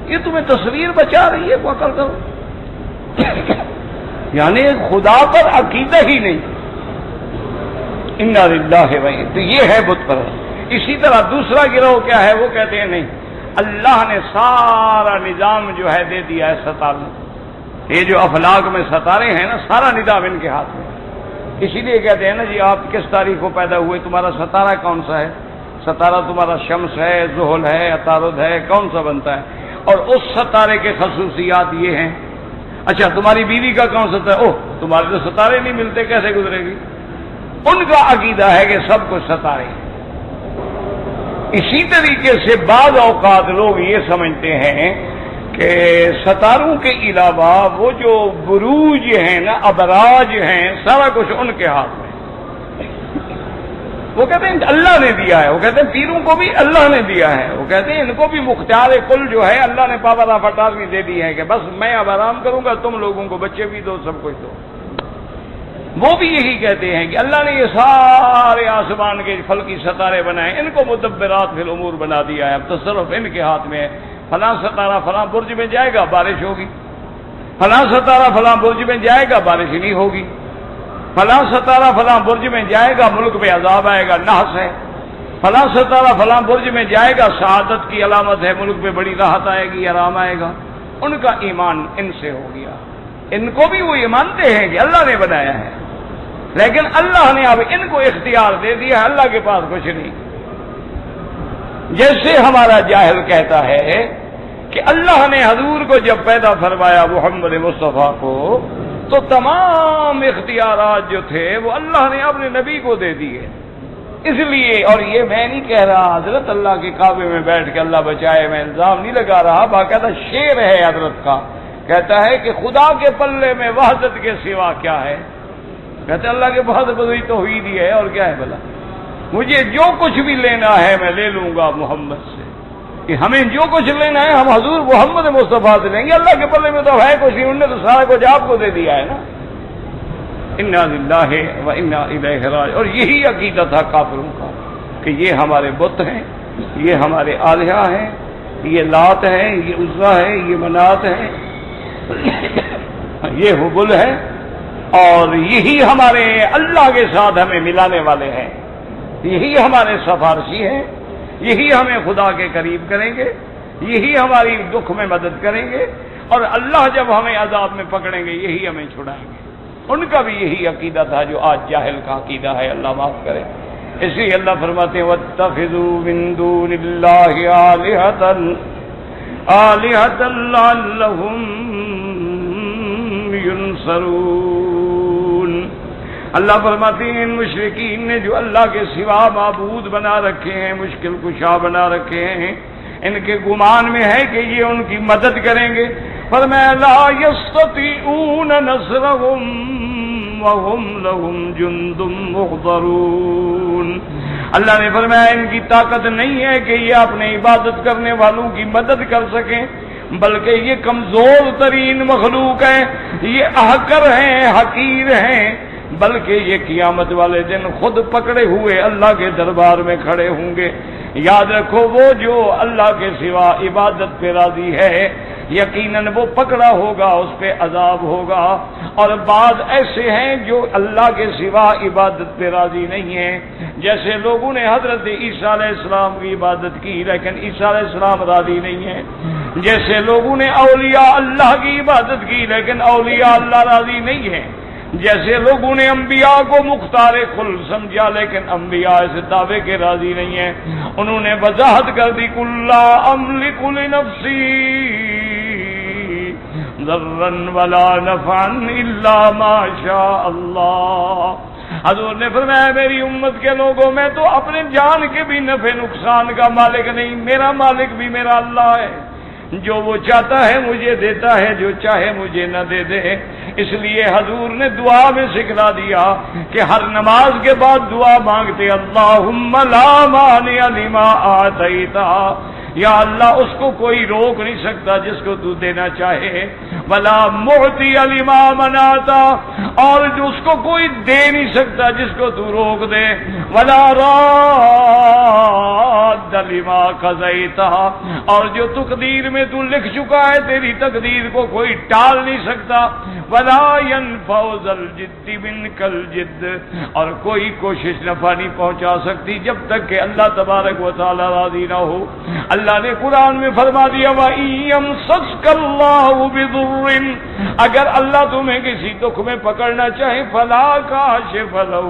یہ تمہیں تصویر بچا رہی ہے وہ عقل کرو. یعنی خدا پر عقیدہ ہی نہیں. انا للہ و انا، تو یہ ہے بت پرست. اسی طرح دوسرا گروہ کیا ہے، وہ کہتے ہیں نہیں اللہ نے سارا نظام جو ہے دے دیا ہے ستاروں. یہ جو افلاک میں ستارے ہیں نا، سارا نظام ان کے ہاتھ میں. اسی لیے کہتے ہیں نا جی آپ کس تاریخ کو پیدا ہوئے، تمہارا ستارہ کون سا ہے؟ ستارہ تمہارا شمس ہے، زحل ہے، عطارد ہے، کون سا بنتا ہے؟ اور اس ستارے کے خصوصیات یہ ہیں. اچھا تمہاری بیوی کا کون سا تھا؟ اوہ تمہارے تو ستارے نہیں ملتے، کیسے گزرے گی؟ ان کا عقیدہ ہے کہ سب کچھ ستارے ہیں. اسی طریقے سے بعض اوقات لوگ یہ سمجھتے ہیں کہ ستاروں کے علاوہ وہ جو بروج ہیں نا، ابراج ہیں، سارا کچھ ان کے ہاتھ میں. وہ کہتے ہیں اللہ نے دیا ہے. وہ کہتے ہیں پیروں کو بھی اللہ نے دیا ہے. وہ کہتے ہیں ان کو بھی مختار کل جو ہے اللہ نے پاور آف اٹارنی دے دی ہے کہ بس میں اب آرام کروں گا، تم لوگوں کو بچے بھی دو، سب کچھ دو. وہ بھی یہی کہتے ہیں کہ اللہ نے یہ سارے آسمان کے فلکی ستارے بنائے، ان کو مدبرات فی الامور بنا دیا ہے، اب تصرف ان کے ہاتھ میں ہے. فلاں ستارہ فلاں برج میں جائے گا بارش ہوگی، فلاں ستارہ فلاں برج میں جائے گا بارش نہیں ہوگی، فلاں ستارہ فلاں برج میں جائے گا ملک پہ عذاب آئے گا، نحس ہے. فلاں ستارہ فلاں برج میں جائے گا سعادت کی علامت ہے، ملک پہ بڑی راحت آئے گی، آرام آئے گا. ان کا ایمان ان سے ہو گیا. ان کو بھی وہ یہ مانتے ہیں کہ اللہ نے بنایا ہے، لیکن اللہ نے اب ان کو اختیار دے دیا ہے، اللہ کے پاس کچھ نہیں. جیسے ہمارا جاہل کہتا ہے کہ اللہ نے حضور کو جب پیدا فرمایا محمد مصطفیٰ کو، تو تمام اختیارات جو تھے وہ اللہ نے اپنے نبی کو دے دیے. اس لیے، اور یہ میں نہیں کہہ رہا حضرت اللہ کے کعبے میں بیٹھ کے اللہ بچائے، میں الزام نہیں لگا رہا، باقاعدہ شعر ہے حضرت کا. کہتا ہے کہ خدا کے پلے میں وحدت کے سوا کیا ہے. کہتے اللہ کے بعد بدوئی تو ہوئی دی ہے، اور کیا ہے بلا. مجھے جو کچھ بھی لینا ہے میں لے لوں گا محمد سے. کہ ہمیں جو کچھ لینا ہے ہم حضور محمد مصطفیٰ سے لیں گے. اللہ کے پلے میں تو ہے کچھ نہیں، انہوں نے تو سارا کچھ آپ کو دے دیا ہے نا. انا للہ و انا الیہ راجعون. اور یہی عقیدہ تھا کافروں کا کہ یہ ہمارے بت ہیں، یہ ہمارے آلیہ ہیں، یہ لات ہے، یہ عزا ہے، یہ منات ہے، یہ حبل ہے، اور یہی ہمارے اللہ کے ساتھ ہمیں ملانے والے ہیں، یہی ہمارے سفارشی ہیں، یہی ہمیں خدا کے قریب کریں گے، یہی ہماری دکھ میں مدد کریں گے، اور اللہ جب ہمیں عذاب میں پکڑیں گے یہی ہمیں چھڑائیں گے. ان کا بھی یہی عقیدہ تھا جو آج جاہل کا عقیدہ ہے، اللہ معاف کرے. اس لیے اللہ فرماتے ہیں وَاتَّخِذُوا مِن دُونِ اللَّهِ آلِهَةً لَعَلَّهُمْ يُنصَرُونَ. اللہ فرماتے ہیں ان مشرکین نے جو اللہ کے سوا معبود بنا رکھے ہیں، مشکل کشا بنا رکھے ہیں، ان کے گمان میں ہے کہ یہ ان کی مدد کریں گے. فرمایا لا یستطیعون نصرهم وهم لهم جند محضرون. اللہ نے فرمایا ان کی طاقت نہیں ہے کہ یہ اپنے عبادت کرنے والوں کی مدد کر سکیں، بلکہ یہ کمزور ترین مخلوق ہیں، یہ احقر ہیں، حقیر ہیں، بلکہ یہ قیامت والے دن خود پکڑے ہوئے اللہ کے دربار میں کھڑے ہوں گے. یاد رکھو وہ جو اللہ کے سوا عبادت پہ راضی ہے یقیناً وہ پکڑا ہوگا، اس پہ عذاب ہوگا. اور بعض ایسے ہیں جو اللہ کے سوا عبادت پہ راضی نہیں ہیں، جیسے لوگوں نے حضرت عیسیٰ علیہ السلام کی عبادت کی لیکن عیسیٰ علیہ السلام راضی نہیں ہیں، جیسے لوگوں نے اولیاء اللہ کی عبادت کی لیکن اولیاء اللہ راضی نہیں ہیں، جیسے لوگوں نے انبیاء کو مختار کل سمجھا لیکن انبیاء اس دعوے کے راضی نہیں ہیں. انہوں نے وضاحت کر دی قُل لَا أَمْلِكُ لِنَفْسِي ضَرًّا وَلَا نَفْعًا إِلَّا مَا شَاءَ اللَّهُ. حضور نے فرمایا میری امت کے لوگوں میں تو اپنے جان کے بھی نفع نقصان کا مالک نہیں، میرا مالک بھی میرا اللہ ہے. جو وہ چاہتا ہے مجھے دیتا ہے، جو چاہے مجھے نہ دے دے. اس لیے حضور نے دعا میں سکھلا دیا کہ ہر نماز کے بعد دعا مانگتے اللہم لا مانع لما آتیتا. یا اللہ اس کو کوئی روک نہیں سکتا جس کو تو دینا چاہے، ولا معطی لما منعتا، اور جو اس کو کوئی دے نہیں سکتا جس کو تو روک دے، ولا راد لما قضیتا، اور جو تقدیر میں تو لکھ چکا ہے تیری تقدیر کو کوئی ٹال نہیں سکتا، ولا ينفع ذا الجد منك الجد، اور کوئی کوشش نفع نہیں پہنچا سکتی جب تک کہ اللہ تبارک و تعالی راضی نہ ہو۔ اللہ نے قرآن میں فرما دیا وَإِن يَمْسَسْكَ اللَّهُ بِضُرٍّ، اگر اللہ تمہیں کسی دکھ میں پکڑنا چاہے فَلَا كَاشِفَ لَهُ،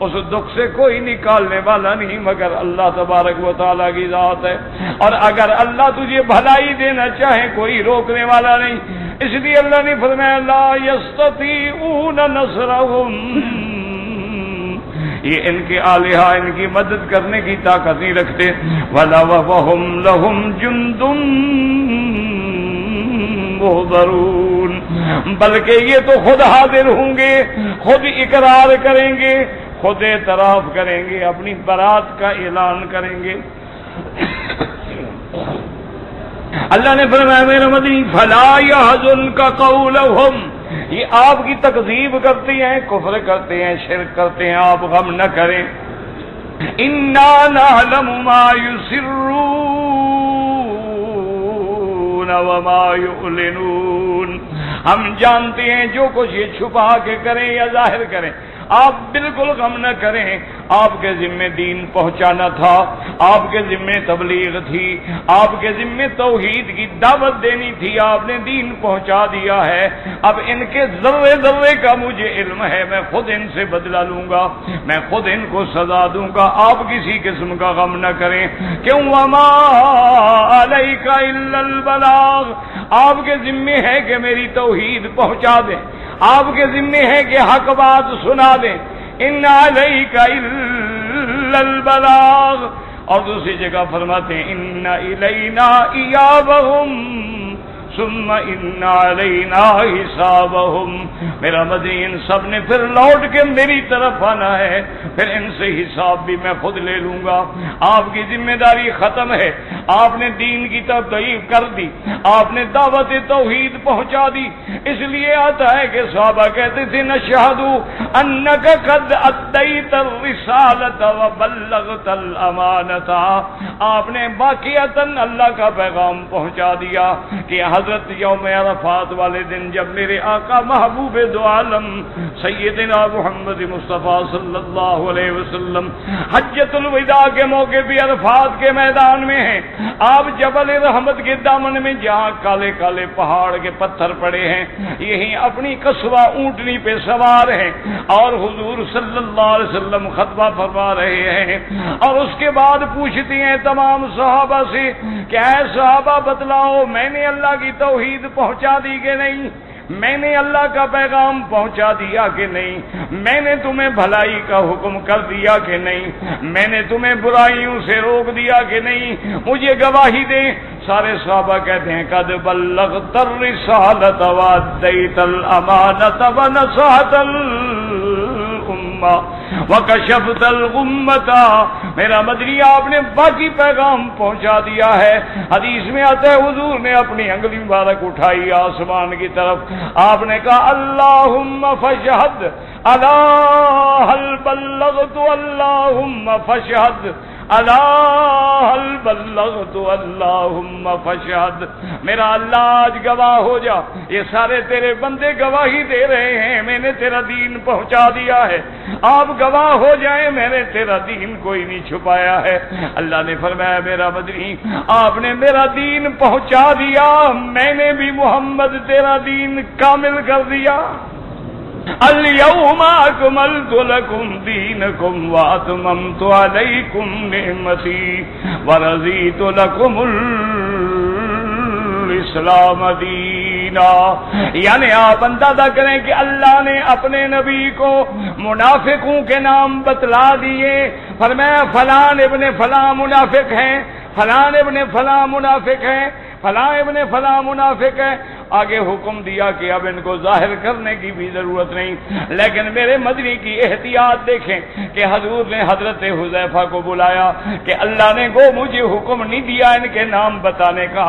اس دکھ سے کوئی نکالنے والا نہیں مگر اللہ تبارک و تعالیٰ کی ذات ہے، اور اگر اللہ تجھے بھلائی دینا چاہے کوئی روکنے والا نہیں، اس لیے اللہ نے فرمایا لا يستطيعون نصرهم، یہ ان کے الہہ ان کی مدد کرنے کی طاقت نہیں رکھتے، ولا وهم لهم جند محضرون، بلکہ یہ تو خود حاضر ہوں گے، خود اقرار کریں گے، خود اعتراف کریں گے، اپنی برات کا اعلان کریں گے۔ اللہ نے فرمایا میرے مدنی فلا يحزنك قولهم، یہ آپ کی تکذیب کرتے ہیں، کفر کرتے ہیں، شرک کرتے ہیں، آپ غم نہ کریں۔ انا نعلم ما يسرون وما يعلنون، ہم جانتے ہیں جو کچھ یہ چھپا کے کریں یا ظاہر کریں، آپ بالکل غم نہ کریں، آپ کے ذمہ دین پہنچانا تھا، آپ کے ذمہ تبلیغ تھی، آپ کے ذمہ توحید کی دعوت دینی تھی، آپ نے دین پہنچا دیا ہے، اب ان کے ذرے ذرے کا مجھے علم ہے، میں خود ان سے بدلہ لوں گا، میں خود ان کو سزا دوں گا، آپ کسی قسم کا غم نہ کریں، کیوں وما علیک الا البلاغ، آپ کے ذمہ ہے کہ میری توحید پہنچا دیں، آپ کے ذمہ ہے کہ حق بات سنا دیں، ان علیک الا البلاغ، اور دوسری جگہ فرماتے ہیں ان الینا ایابہم ثم ان علینا حسابہم، میرا مدنی ان سب نے پھر لوٹ کے میری طرف آنا ہے، پھر ان سے حساب بھی میں خود لے لوں گا۔ آپ کی ذمہ داری ختم ہے، آپ نے دین کی تبلیغ کر دی، آپ نے دعوت توحید پہنچا دی، اس لیے آتا ہے کہ صحابہ کہتے تھے نشہد انک قد ادیت الرسالۃ وبلغت الامانۃ، آپ نے واقعتاً اللہ کا پیغام پہنچا دیا کہ حضرت یوم عرفات والے دن جب میرے آقا محبوب دو عالم سیدنا محمد مصطفیٰ صلی اللہ علیہ وسلم حجۃ الوداع کے موقع پہ عرفات کے میدان میں ہیں، آپ جبل رحمت کے دامن میں جہاں کالے کالے پہاڑ کے پتھر پڑے ہیں، یہیں اپنی قصوہ اونٹنی پہ سوار ہیں، اور حضور صلی اللہ علیہ وسلم خطبہ فرما رہے ہیں، اور اس کے بعد پوچھتی ہیں تمام صحابہ سے کہ اے صحابہ بتلاؤ میں نے اللہ کی توحید پہنچا دی کہ نہیں، میں نے اللہ کا پیغام پہنچا دیا کہ نہیں، میں نے تمہیں بھلائی کا حکم کر دیا کہ نہیں، میں نے تمہیں برائیوں سے روک دیا کہ نہیں، مجھے گواہی دیں۔ سارے صحابہ کہتے ہیں قد بلغت الرسالۃ وادیت الامانۃ ونصحت الامہ وکشفت الغمۃ، میرا مدنی آپ نے باقی پیغام پہنچا دیا ہے۔ حدیث میں آتا ہے حضور نے اپنی انگلی مبارک اٹھائی آسمان کی طرف، آپ نے کہا اللہم فاشہد الا هل بلغت اللہم فاشہد الا هل بلغت اللہم فاشہد، میرا اللہ آج گواہ ہو جا، یہ سارے تیرے بندے گواہی دے رہے ہیں میں نے تیرا دین پہنچا دیا ہے، آپ گواہ ہو جائیں میں نے تیرا دین کوئی نہیں چھپایا ہے۔ اللہ نے فرمایا میرا مدنی آپ نے میرا دین پہنچا دیا، میں نے بھی محمد تیرا دین کامل کر دیا۔ الیوم اکملت لکم دینکم واتممت علیکم نعمتی ورضیت لکم الاسلام دینا، یعنی آپ اندازہ کریں کہ اللہ نے اپنے نبی کو منافقوں کے نام بتلا دیے، فرمایا فلان ابن فلاں منافق ہیں، فلان ابن فلاں منافق ہیں، فلاں ابن فلاں منافق ہے، آگے حکم دیا کہ اب ان کو ظاہر کرنے کی بھی ضرورت نہیں، لیکن میرے مدنی کی احتیاط دیکھیں کہ حضور نے حضرت حذیفہ کو بلایا کہ اللہ نے گو مجھے حکم نہیں دیا ان کے نام بتانے کا،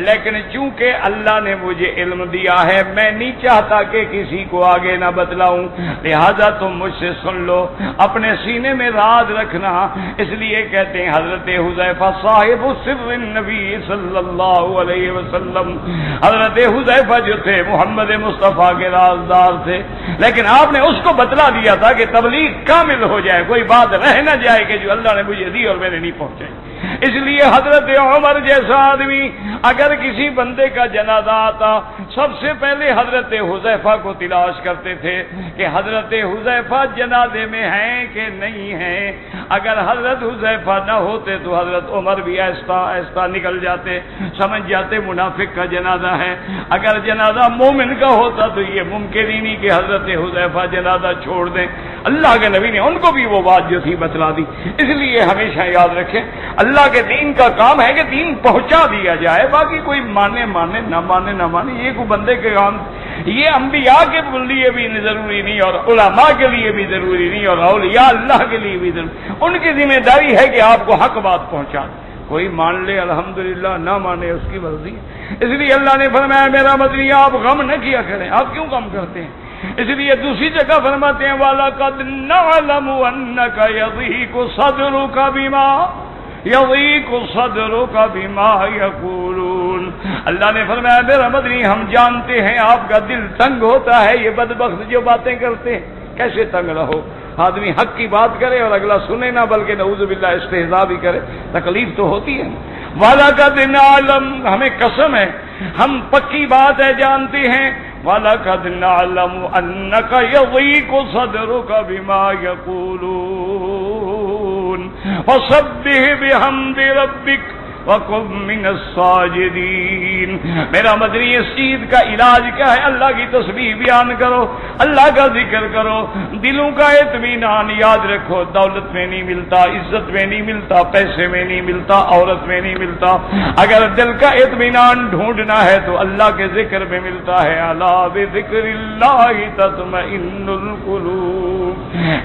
لیکن چونکہ اللہ نے مجھے علم دیا ہے میں نہیں چاہتا کہ کسی کو آگے نہ بتلاؤں، لہذا تم مجھ سے سن لو، اپنے سینے میں راز رکھنا۔ اس لیے کہتے ہیں حضرت حذیفہ صاحب سر النبی صلی اللہ علیہ وسلم، حضرت حذیفہ جو تھے محمد مصطفیٰ کے رازدار تھے، لیکن آپ نے اس کو بتلا دیا تھا کہ تبلیغ کامل ہو جائے، کوئی بات رہ نہ جائے کہ جو اللہ نے مجھے دی اور میں نے نہیں پہنچائی۔ اس لیے حضرت عمر جیسا آدمی اگر کسی بندے کا جنازہ آتا سب سے پہلے حضرت حذیفہ کو تلاش کرتے تھے کہ حضرت حذیفہ جنازے میں ہیں کہ نہیں ہیں، اگر حضرت حذیفہ نہ ہوتے تو حضرت عمر بھی آہستہ آہستہ نکل جاتے، سمجھ جاتے منافق کا جنازہ ہے، اگر جنازہ مومن کا ہوتا تو یہ ممکن ہی نہیں کہ حضرت حذیفہ جنازہ چھوڑ دیں۔ اللہ کے نبی نے ان کو بھی وہ بات جو تھی بتلا دی۔ اس لیے ہمیشہ یاد رکھیں اللہ کے دین کا کام ہے کہ دین پہنچا دیا جائے، باقی کوئی مانے نہ مانے یہ کوئی بندے کے کام، یہ انبیاء کے لیے بھی ضروری نہیں اور علماء کے لیے بھی ضروری نہیں اور اولیاء اللہ کے لیے بھی ضروری، ان کی ذمہ داری ہے کہ آپ کو حق بات پہنچا، کوئی مان لے الحمدللہ، نہ مانے اس کی مرضی۔ اس لیے اللہ نے فرمایا میرا مدنی آپ غم نہ کیا کریں، آپ کیوں غم کرتے ہیں؟ اس لیے دوسری جگہ فرماتے ہیں وَلَقَدْ نَعْلَمُ أَنَّكَ يَضِيقُ صَدْرُكَ بِمَا يَقُولُونَ، اللہ نے فرمایا میرا مدنی ہم جانتے ہیں آپ کا دل تنگ ہوتا ہے یہ بدبخت جو باتیں کرتے ہیں۔ کیسے تنگ نہ ہو؟ آدمی حق کی بات کرے اور اگلا سنے نہ بلکہ نعوذ باللہ استہزاء بھی کرے، تکلیف تو ہوتی ہے۔ وَلَقَدْ نَعْلَمُ، ہمیں قسم ہے ہم پکی بات ہے جانتے ہیں، وَلَقَدْ نَعْلَمُ أَنَّكَ يَضِيقُ صَدْرُكَ بِمَا يَقُولُونَ فَسَبِّحْ بِحَمْدِ رَبِّكَ وَكُن مِّنَ السَّاجِدِينَ۔ میرا مدنی اس چیز کا علاج کیا ہے؟ اللہ کی تسبیح بیان کرو، اللہ کا ذکر کرو، دلوں کا اطمینان یاد رکھو، دولت میں نہیں ملتا، عزت میں نہیں ملتا، پیسے میں نہیں ملتا، عورت میں نہیں ملتا، اگر دل کا اطمینان ڈھونڈنا ہے تو اللہ کے ذکر میں ملتا ہے، الا بذکر اللہ تطمئن القلوب۔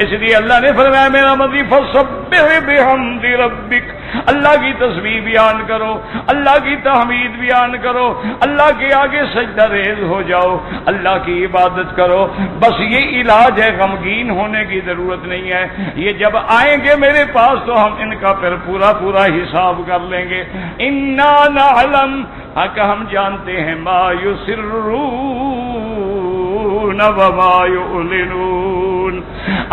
اس لیے اللہ نے فرمایا میرا مدنی فسبح بحمد ربک، اللہ کی تسبیح بیان کرو، اللہ کی تحمید بیان کرو، اللہ کے آگے سجدہ ریز ہو جاؤ، اللہ کی عبادت کرو، بس یہ علاج ہے، غمگین ہونے کی ضرورت نہیں ہے۔ یہ جب آئیں گے میرے پاس تو ہم ان کا پھر پورا حساب کر لیں گے۔ انا نعلم، حق ہم جانتے ہیں، ما یسرون وما یعلنون۔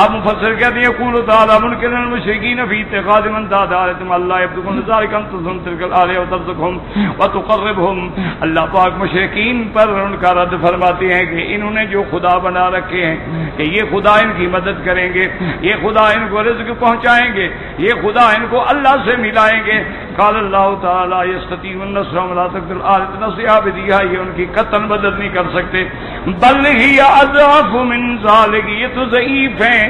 اب مفسر کہتے ہیں یقول تعالی منکرا المشرکین فی اتخاذ من دعا اللہ یبدکم ذالک انتم تلک الآلیہ وترزقهم وتقربهم۔ اللہ پاک مشرکین پر ان کا رد فرماتے ہیں کہ انہوں نے جو خدا بنا رکھے ہیں کہ یہ خدا ان کی مدد کریں گے، یہ خدا ان کو رزق پہنچائیں گے، یہ خدا ان کو اللہ سے ملائیں گے۔ قال اللہ تعالی یستطیع النصر ولا تقدر الآلۃ نصر عبدیہ، یہ ان کی قطعا مدد نہیں کر سکتے۔ بل ہی اضعف من ذالک، یہ تو ضعیف ہیں،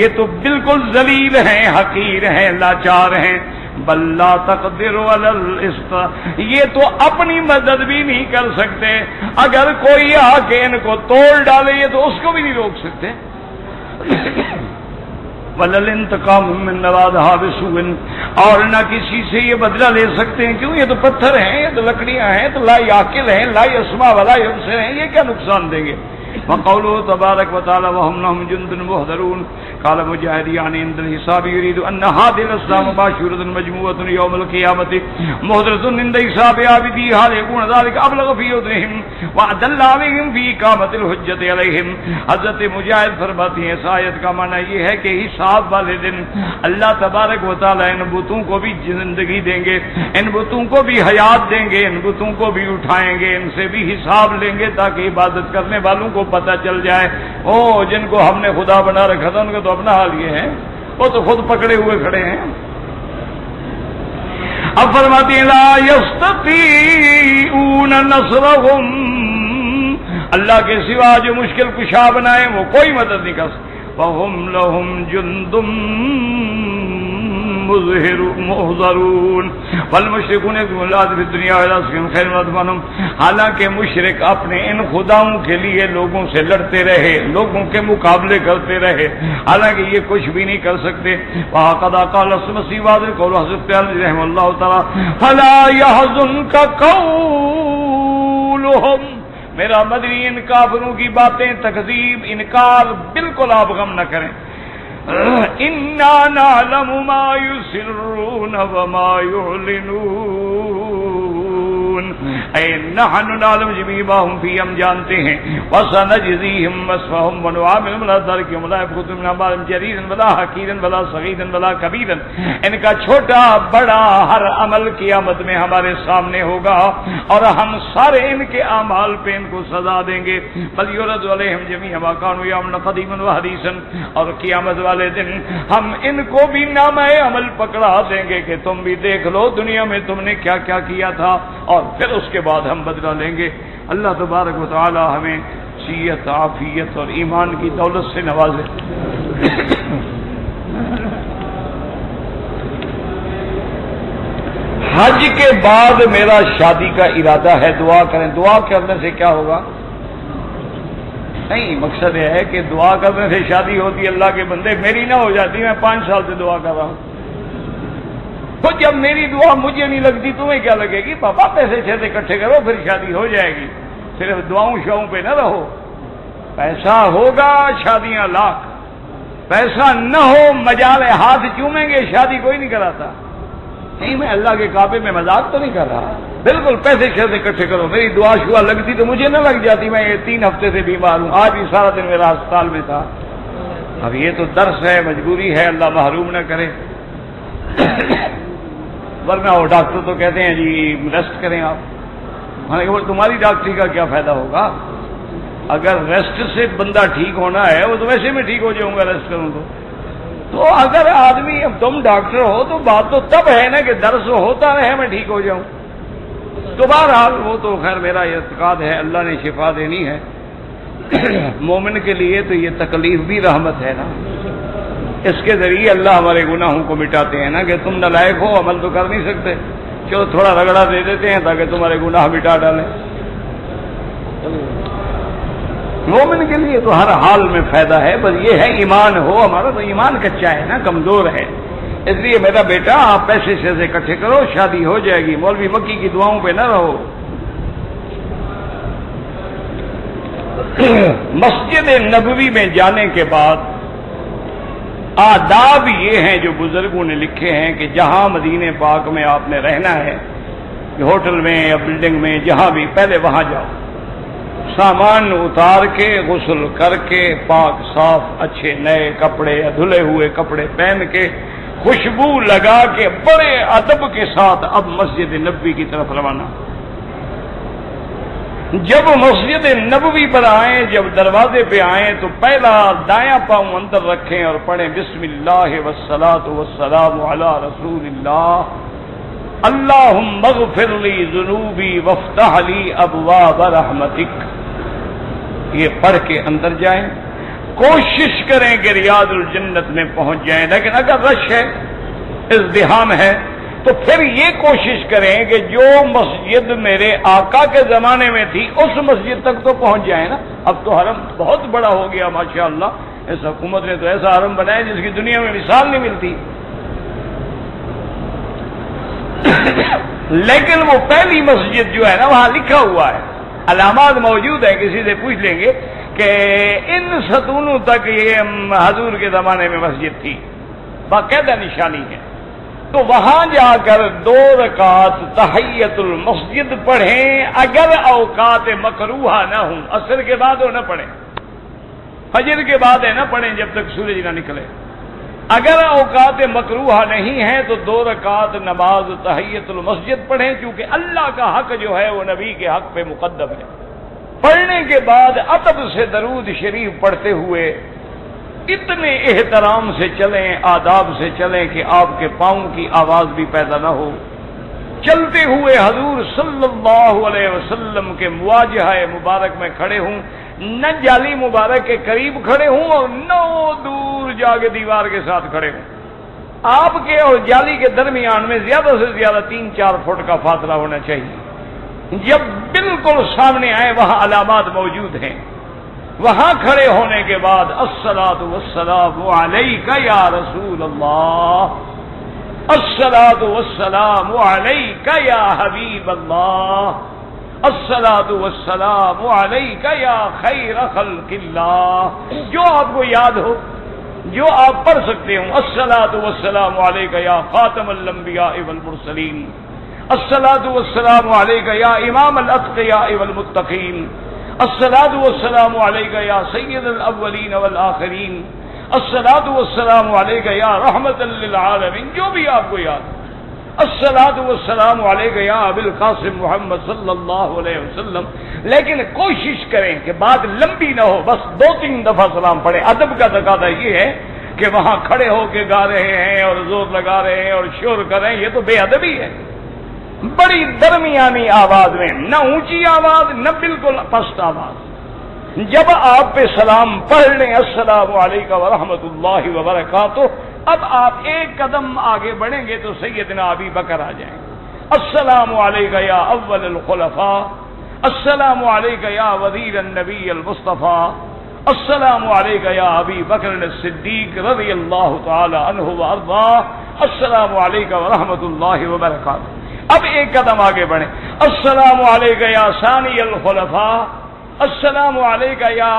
یہ تو بالکل ذلیل ہیں، حقیر ہیں، لاچار ہیں۔ بل لا تقدر علی الاستطاع، یہ تو اپنی مدد بھی نہیں کر سکتے، اگر کوئی آ کے ان کو توڑ ڈالے یہ تو اس کو بھی نہیں روک سکتے۔ وَلَلْ انتقام من نَوَادِهَا بِسُوءٍ، اور نہ کسی سے یہ بدلہ لے سکتے ہیں، کیوں؟ یہ تو پتھر ہیں، یہ تو لکڑیاں ہیں، تو لا یعقل ہیں، لا یسمع ولا یبصر ہیں، یہ کیا نقصان دیں گے؟ وقوله تبارک وتعالى وهم لهم جند محضرون۔ قال مجاہد یعنی عند الحساب يريد ان هذه الاسلام مباشرة مجموعة يوم القيامة محضرة عند حساب عابديها ليكون ذلك ابلغ في عذرهم وادل عليهم في اقامة الحجة عليهم۔ حضرت مجاہد فرماتے ہیں اس آیت کا معنی یہ ہے کہ حساب والے دن اللہ تبارک و تعالی ان بتوں کو بھی زندگی دیں گے، ان بتوں کو بھی حیات دیں گے، ان بتوں کو بھی اٹھائیں گے، ان سے بھی حساب لیں گے تاکہ عبادت کرنے والوں کو پتہ چل جائے او جن کو ہم نے خدا بنا رکھا تھا ان کا تو اپنا حال یہ ہے، وہ تو خود پکڑے ہوئے کھڑے ہیں۔ اب فرماتے ہیں لا یستطیعون نصرهم، اللہ کے سوا جو مشکل کشا بنائے وہ کوئی مدد نہیں کر سکتے۔ وهم لهم جند محضرون والمشركون يكذبون الله في الدنيا والآخرة خير وأتقاهم. حالانکہ مشرک اپنے ان خداؤں کے لیے لوگوں سے لڑتے رہے، لوگوں کے مقابلے کرتے رہے، حالانکہ یہ کچھ بھی نہیں کر سکتے. وقد قال المسيح واضح قول حضرت علی رحمہ اللہ تعالی فلا يحزنك قولهم. میرا مدنی ان کافروں کی باتیں، تکذیب، انکار، بالکل آپ غم نہ کریں. انا نعلم ما يسرون وما يعلنون. اے نحن نعلم جميع ما هم فيه، ہم جانتے ہیں. وسنجزيهم وصفهم ونعاملهم على ذلك ولا يبخس من اعمالهم جريرا ولا حقيرا ولا صغيرا ولا كبيرا. ان کا چھوٹا بڑا ہر عمل قیامت میں ہمارے سامنے ہوگا اور ہم سارے ان کے اعمال پہ ان کو سزا دیں گے. بل يرد عليهم جميع ما كانوا يعملون قديما وحديثا. اور قیامت والے دن ہم ان کو بھی نامہ عمل پکڑا دیں گے کہ تم بھی دیکھ لو دنیا میں تم نے کیا کیا کیا تھا، اور پھر اس کے بعد ہم بدلہ لیں گے. اللہ تبارک و تعالی ہمیں صحت، عافیت اور ایمان کی دولت سے نوازے. حج کے بعد میرا شادی کا ارادہ ہے، دعا کریں. دعا کرنے سے کیا ہوگا؟ نہیں، مقصد یہ ہے کہ دعا کرنے سے شادی ہوتی ہے. اللہ کے بندے میری نہ ہو جاتی، میں 5 سال سے دعا کر رہا ہوں. تو جب میری دعا مجھے نہیں لگتی تمہیں کیا لگے گی؟ پاپا پیسے چھیدے اکٹھے کرو پھر شادی ہو جائے گی. صرف دعاؤں شاؤں پہ نہ رہو. پیسہ ہوگا شادیاں لاکھ، پیسہ نہ ہو مجال ہاتھ چومیں گے، شادی کوئی نہیں کراتا. نہیں، میں اللہ کے کعبے میں مذاق تو نہیں کر رہا. بالکل پیسے چھیدے اکٹھے کرو. میری دعا شعا لگتی تو مجھے نہ لگ جاتی. میں یہ 3 ہفتے سے بیمار ہوں، آج بھی سارا دن میرا ہسپتال میں تھا. اب یہ تو درس ہے، مجبوری ہے، اللہ محروم نہ کرے. ورنہ وہ ڈاکٹر تو کہتے ہیں جی ریسٹ کریں آپ. وہ تمہاری ڈاکٹری کا کیا فائدہ ہوگا؟ اگر ریسٹ سے بندہ ٹھیک ہونا ہے، وہ تو ویسے میں ٹھیک ہو جاؤں گا ریسٹ کروں تو اگر آدمی، اب تم ڈاکٹر ہو تو بات تو تب ہے نا کہ درس ہوتا رہے میں ٹھیک ہو جاؤں. تو بہرحال وہ تو خیر میرا اعتقاد ہے اللہ نے شفا دینی ہے. مومن کے لیے تو یہ تکلیف بھی رحمت ہے نا. اس کے ذریعے اللہ ہمارے گناہوں کو مٹاتے ہیں نا، کہ تم نالائق ہو، عمل تو کر نہیں سکتے، چلو تھوڑا رگڑا دے دیتے ہیں تاکہ تمہارے گناہ مٹا ڈالیں. مومن کے لیے تو ہر حال میں فائدہ ہے. بس یہ ہے ایمان ہو. ہمارا تو ایمان کچا ہے نا، کمزور ہے. اس لیے میرا بیٹا آپ پیسے سے اکٹھے کرو، شادی ہو جائے گی. مولوی مکی کی دعاؤں پہ نہ رہو. مسجد نبوی میں جانے کے بعد آداب یہ ہیں جو بزرگوں نے لکھے ہیں کہ جہاں مدینے پاک میں آپ نے رہنا ہے، ہوٹل میں یا بلڈنگ میں جہاں بھی، پہلے وہاں جاؤ، سامان اتار کے، غسل کر کے، پاک صاف اچھے نئے کپڑے یا دھلے ہوئے کپڑے پہن کے، خوشبو لگا کے، بڑے ادب کے ساتھ اب مسجد نبوی کی طرف روانہ. جب مسجد نبوی پر آئیں، جب دروازے پہ آئیں تو پہلا دایاں پاؤں اندر رکھیں اور پڑھیں بسم اللہ والصلاۃ والسلام علی رسول اللہ اللہم اغفر لی ذنوبی وافتح لی ابواب رحمتک. یہ پڑھ کے اندر جائیں. کوشش کریں کہ ریاض الجنت میں پہنچ جائیں. لیکن اگر رش ہے، ازدحام ہے، تو پھر یہ کوشش کریں کہ جو مسجد میرے آقا کے زمانے میں تھی اس مسجد تک تو پہنچ جائیں نا. اب تو حرم بہت بڑا ہو گیا ماشاءاللہ. اس حکومت نے تو ایسا حرم بنایا جس کی دنیا میں مثال نہیں ملتی. لیکن وہ پہلی مسجد جو ہے نا وہاں لکھا ہوا ہے، علامات موجود ہیں، کسی سے پوچھ لیں گے کہ ان ستونوں تک یہ حضور کے زمانے میں مسجد تھی، باقاعدہ نشانی ہے. تو وہاں جا کر 2 رکعت تحیت المسجد پڑھیں. اگر اوقات مکروہ نہ ہوں، عصر کے بعد ہو نہ پڑھیں، فجر کے بعد ہے نہ پڑھیں جب تک سورج نہ نکلے. اگر اوقات مکروہ نہیں ہیں تو 2 رکعت نماز تحیت المسجد پڑھیں، کیونکہ اللہ کا حق جو ہے وہ نبی کے حق پہ مقدم ہے. پڑھنے کے بعد ادب سے درود شریف پڑھتے ہوئے اتنے احترام سے چلیں، آداب سے چلیں کہ آپ کے پاؤں کی آواز بھی پیدا نہ ہو. چلتے ہوئے حضور صلی اللہ علیہ وسلم کے مواجہہ مبارک میں کھڑے ہوں، نہ جالی مبارک کے قریب کھڑے ہوں اور نہ دور جا کے دیوار کے ساتھ کھڑے ہوں. آپ کے اور جالی کے درمیان میں زیادہ سے زیادہ 3-4 فٹ کا فاصلہ ہونا چاہیے. جب بالکل سامنے آئے وہاں علامات موجود ہیں. وہاں کھڑے ہونے کے بعد الصلاۃ والسلام علیک یا رسول اللہ، الصلاۃ والسلام علیک یا حبیب اللہ، الصلاۃ والسلام علیک یا خیر خلق اللہ. جو آپ کو یاد ہو، جو آپ پڑھ سکتے ہوں. الصلاۃ والسلام علیک یا خاتم الانبیاء والمرسلین، الصلاۃ والسلام علیک یا امام الاتقیاء والمتقین، الصلاۃ والسلام علیک یا سید الاولین والآخرین، الصلاۃ والسلام علیک یا رحمت للعالمین. جو بھی آپ کو یاد. الصلاۃ والسلام علیک یا ابی القاسم محمد صلی اللہ علیہ وسلم. لیکن کوشش کریں کہ بات لمبی نہ ہو، بس 2-3 دفعہ سلام پڑھیں. ادب کا تقاضا یہ ہے کہ وہاں کھڑے ہو کے گا رہے ہیں اور زور لگا رہے ہیں اور شور کر رہے ہیں، یہ تو بے ادبی ہے. بڑی درمیانی آواز میں، نہ اونچی آواز نہ بالکل پست آواز. جب آپ پہ سلام پڑھ لیں السلام علیکم ورحمۃ اللہ وبرکاتہ، اب آپ ایک قدم آگے بڑھیں گے تو سیدنا ابی بکر آ جائیں. السلام علیک یا اول الخلفاء، السلام علیک یا وزیر النبی المصطفیٰ، السلام علیک یا ابی بکر الصدیق رضی اللہ تعالی عنہ وارضاہ، السلام علیکم ورحمۃ اللہ وبرکاتہ. اب ایک قدم آگے بڑھیں. السلام علیک یا ثانی الخلفاء، السلام علیک یا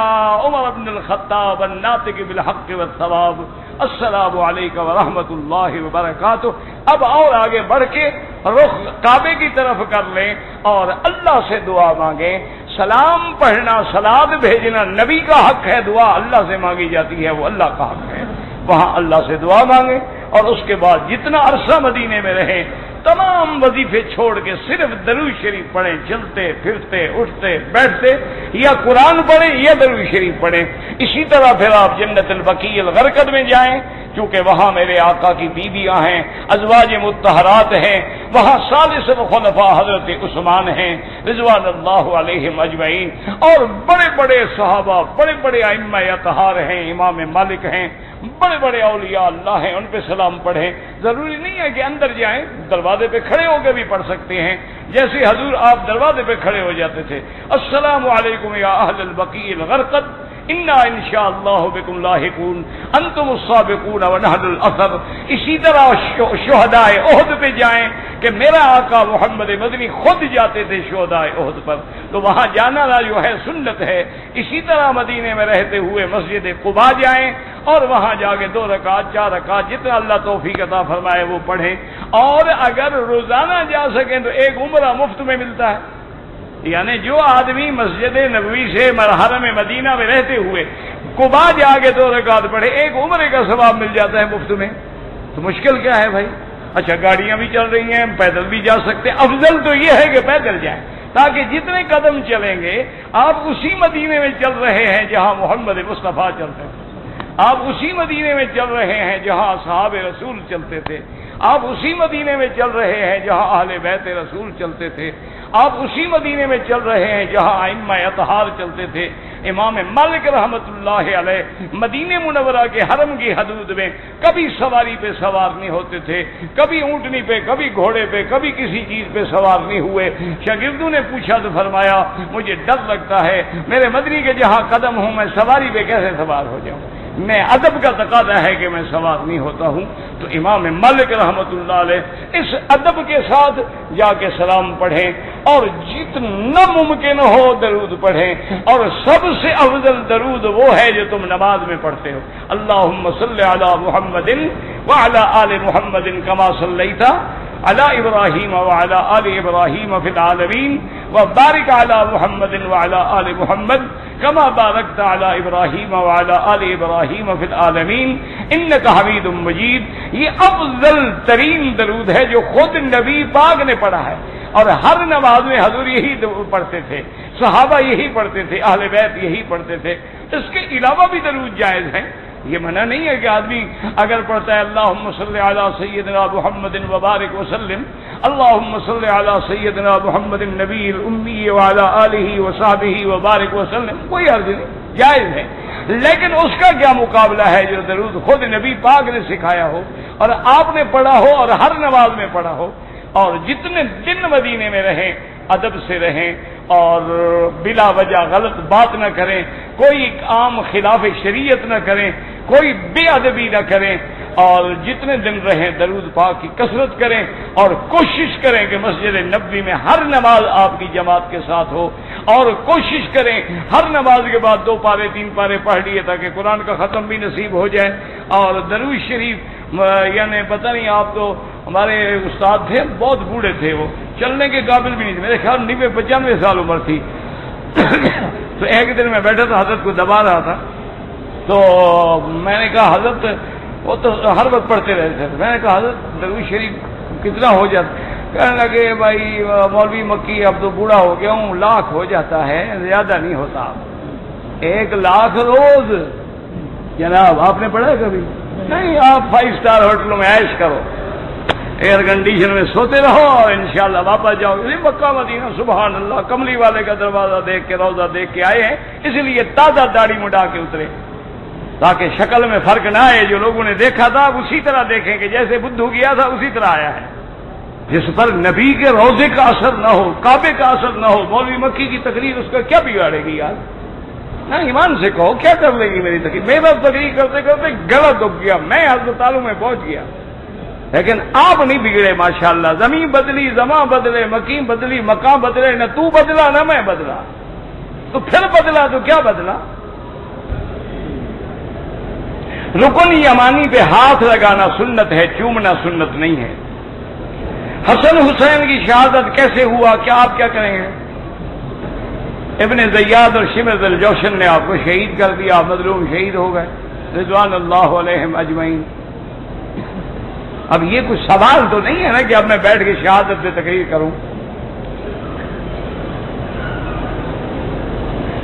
عمر بن الخطاب الناطق بالحق والثواب، السلام علیکم ورحمۃ اللہ وبرکاتہ. اب اور آگے بڑھ کے رخ کعبے کی طرف کر لیں اور اللہ سے دعا مانگیں. سلام پڑھنا، سلاد بھیجنا نبی کا حق ہے، دعا اللہ سے مانگی جاتی ہے، وہ اللہ کا حق ہے. وہاں اللہ سے دعا مانگیں اور اس کے بعد جتنا عرصہ مدینے میں رہیں تمام وظیفے چھوڑ کے صرف درود شریف پڑھیں. چلتے پھرتے اٹھتے بیٹھتے یا قرآن پڑھیں یا درود شریف پڑھیں. اسی طرح پھر آپ جنت البقیع الغرقد میں جائیں، کیونکہ وہاں میرے آقا کی بیویاں ہیں، ازواج مطہرات ہیں. وہاں ثالث الخلفاء حضرت عثمان ہیں رضوان اللہ علیہم اجمعین، اور بڑے بڑے صحابہ، بڑے بڑے ائمہ اطہار ہیں، امام مالک ہیں، بڑے بڑے اولیاء اللہ ہیں. ان پہ سلام پڑھیں. ضروری نہیں ہے کہ اندر جائیں، دروازے پہ کھڑے ہو کے بھی پڑھ سکتے ہیں. جیسے حضور آپ دروازے پہ کھڑے ہو جاتے تھے، السلام علیکم یا اہل البقیع الغرقد انا انشاءاللہ بکم لاحقون انتم السابقون ونحن الاثر. اسی طرح شہدائے احد پہ جائیں کہ میرا آقا محمد مدنی خود جاتے تھے شہدائے احد پر، تو وہاں جانا جو ہے سنت ہے. اسی طرح مدینے میں رہتے ہوئے مسجد قباء جائیں اور وہاں جا کے 2 رکعت 4 رکعت جتنا اللہ توفیق عطا فرمائے وہ پڑھیں. اور اگر روزانہ جا سکیں تو ایک عمرہ مفت میں ملتا ہے. یعنی جو آدمی مسجد نبوی سے حرم مدینہ میں رہتے ہوئے قباء جا کے 2 رکعت پڑھے، ایک عمرے کا ثواب مل جاتا ہے مفت میں. تو مشکل کیا ہے بھائی؟ اچھا گاڑیاں بھی چل رہی ہیں، پیدل بھی جا سکتے ہیں. افضل تو یہ ہے کہ پیدل جائیں، تاکہ جتنے قدم چلیں گے آپ اسی مدینے میں چل رہے ہیں جہاں محمد مصطفیٰ چلتے تھے. آپ اسی مدینے میں چل رہے ہیں جہاں اصحاب رسول چلتے تھے. آپ اسی مدینے میں چل رہے ہیں جہاں اہل بیت رسول چلتے تھے. آپ اسی مدینے میں چل رہے ہیں جہاں ائمہ اطہار چلتے تھے. امام مالک رحمت اللہ علیہ مدینہ منورہ کے حرم کی حدود میں کبھی سواری پہ سوار نہیں ہوتے تھے، کبھی اونٹنی پہ، کبھی گھوڑے پہ، کبھی کسی چیز پہ سوار نہیں ہوئے. شاگردوں نے پوچھا تو فرمایا مجھے ڈر لگتا ہے میرے مدنی کے جہاں قدم ہوں میں سواری پہ کیسے سوار ہو جاؤں. میں ادب کا تقاضا ہے کہ میں سوار نہیں ہوتا ہوں. تو امام مالک رحمت اللہ علیہ اس ادب کے ساتھ جا کے سلام پڑھیں اور جتنا ممکن ہو درود پڑھیں. اور سب سے افضل درود وہ ہے جو تم نماز میں پڑھتے ہو. اللہم صلی علی محمد وعلی آل محمد کما صلیت علی ابراہیم وعلی آل ابراہیم فی العالمین وبارک علی محمد وعلی آل محمد کما بارکت علی ابراہیم وعلی آل ابراہیم فی العالمین انک حمید مجید. یہ افضل ترین درود ہے جو خود نبی پاک نے پڑھا ہے، اور ہر نماز میں حضور یہی پڑھتے تھے، صحابہ یہی پڑھتے تھے، اہل بیت یہی پڑھتے تھے. اس کے علاوہ بھی درود جائز ہیں. یہ منع نہیں ہے کہ آدمی اگر پڑھتا ہے اللہم صلی علی سیدنا محمد وبارک وسلم، اللہم صلی علی سیدنا محمد النبی الامی وعلی آلہ وصحبہ وبارک وسلم، کوئی حرج نہیں، جائز ہے. لیکن اس کا کیا مقابلہ ہے جو درود خود نبی پاک نے سکھایا ہو اور آپ نے پڑھا ہو اور ہر نماز میں پڑھا ہو، اور جتنے دن مدینے میں رہیں ادب سے رہیں اور بلا وجہ غلط بات نہ کریں، کوئی عام خلاف شریعت نہ کریں، کوئی بے ادبی نہ کریں، اور جتنے دن رہیں درود پاک کی کثرت کریں، اور کوشش کریں کہ مسجد نبوی میں ہر نماز آپ کی جماعت کے ساتھ ہو، اور کوشش کریں ہر نماز کے بعد 2 پارے 3 پارے پڑھ لیے تاکہ قرآن کا ختم بھی نصیب ہو جائے، اور درود شریف یعنی پتہ نہیں، آپ تو ہمارے استاد تھے بہت بوڑھے تھے، وہ چلنے کے قابل بھی نہیں تھے، میرے خیال 95 سال عمر تھی تو ایک دن میں بیٹھا تھا، حضرت کو دبا رہا تھا، تو میں نے کہا حضرت، وہ تو ہر وقت پڑھتے رہتے تھے، میں نے کہا حضرت درود شریف کتنا ہو جاتا؟ کہنے لگے بھائی مولوی مکی اب تو بوڑھا ہو گیا ہوں، 1,00,000 ہو جاتا ہے، زیادہ نہیں ہوتا، 1,00,000 روز۔ جناب آپ نے پڑھا ہے کبھی؟ نہیں، آپ 5 اسٹار ہوٹلوں میں عیش کرو، ایئر کنڈیشن میں سوتے رہو اور انشاءاللہ واپس جاؤ۔ مکہ مدینہ سبحان اللہ، کملی والے کا دروازہ دیکھ کے روضہ دیکھ کے آئے ہیں، اس لیے تازہ داڑھی مڈا کے اترے تاکہ شکل میں فرق نہ آئے، جو لوگوں نے دیکھا تھا اسی طرح دیکھیں کہ جیسے بدھو گیا تھا اسی طرح آیا ہے۔ جس پر نبی کے روضے کا اثر نہ ہو، کعبے کا اثر نہ ہو، مولوی مکی کی تقریر اس کا کیا بگاڑے گی یار؟ نہ ایمان سے کہو کیا کر لے گی میری تقریر؟ میرا تقریر کرتے کرتے گلا دب گیا، میں ہسپتالوں میں پہنچ گیا، لیکن آپ نہیں بگڑے ماشاءاللہ۔ زمین بدلی، زماں بدلے، مکین بدلی، مکان بدلے، نہ تو بدلا نہ میں بدلا، تو پھر بدلا تو کیا بدلا؟ رکن یمانی پہ ہاتھ لگانا سنت ہے، چومنا سنت نہیں ہے۔ حسن حسین کی شہادت کیسے ہوا، کیا آپ کیا کریں گے؟ ابن زیاد اور شمر الجوشن نے آپ کو شہید کر دیا، مظلوم شہید ہو گئے رضوان اللہ علیہم اجمعین۔ اب یہ کچھ سوال تو نہیں ہے نا کہ اب میں بیٹھ کے شہادت پہ تقریر کروں۔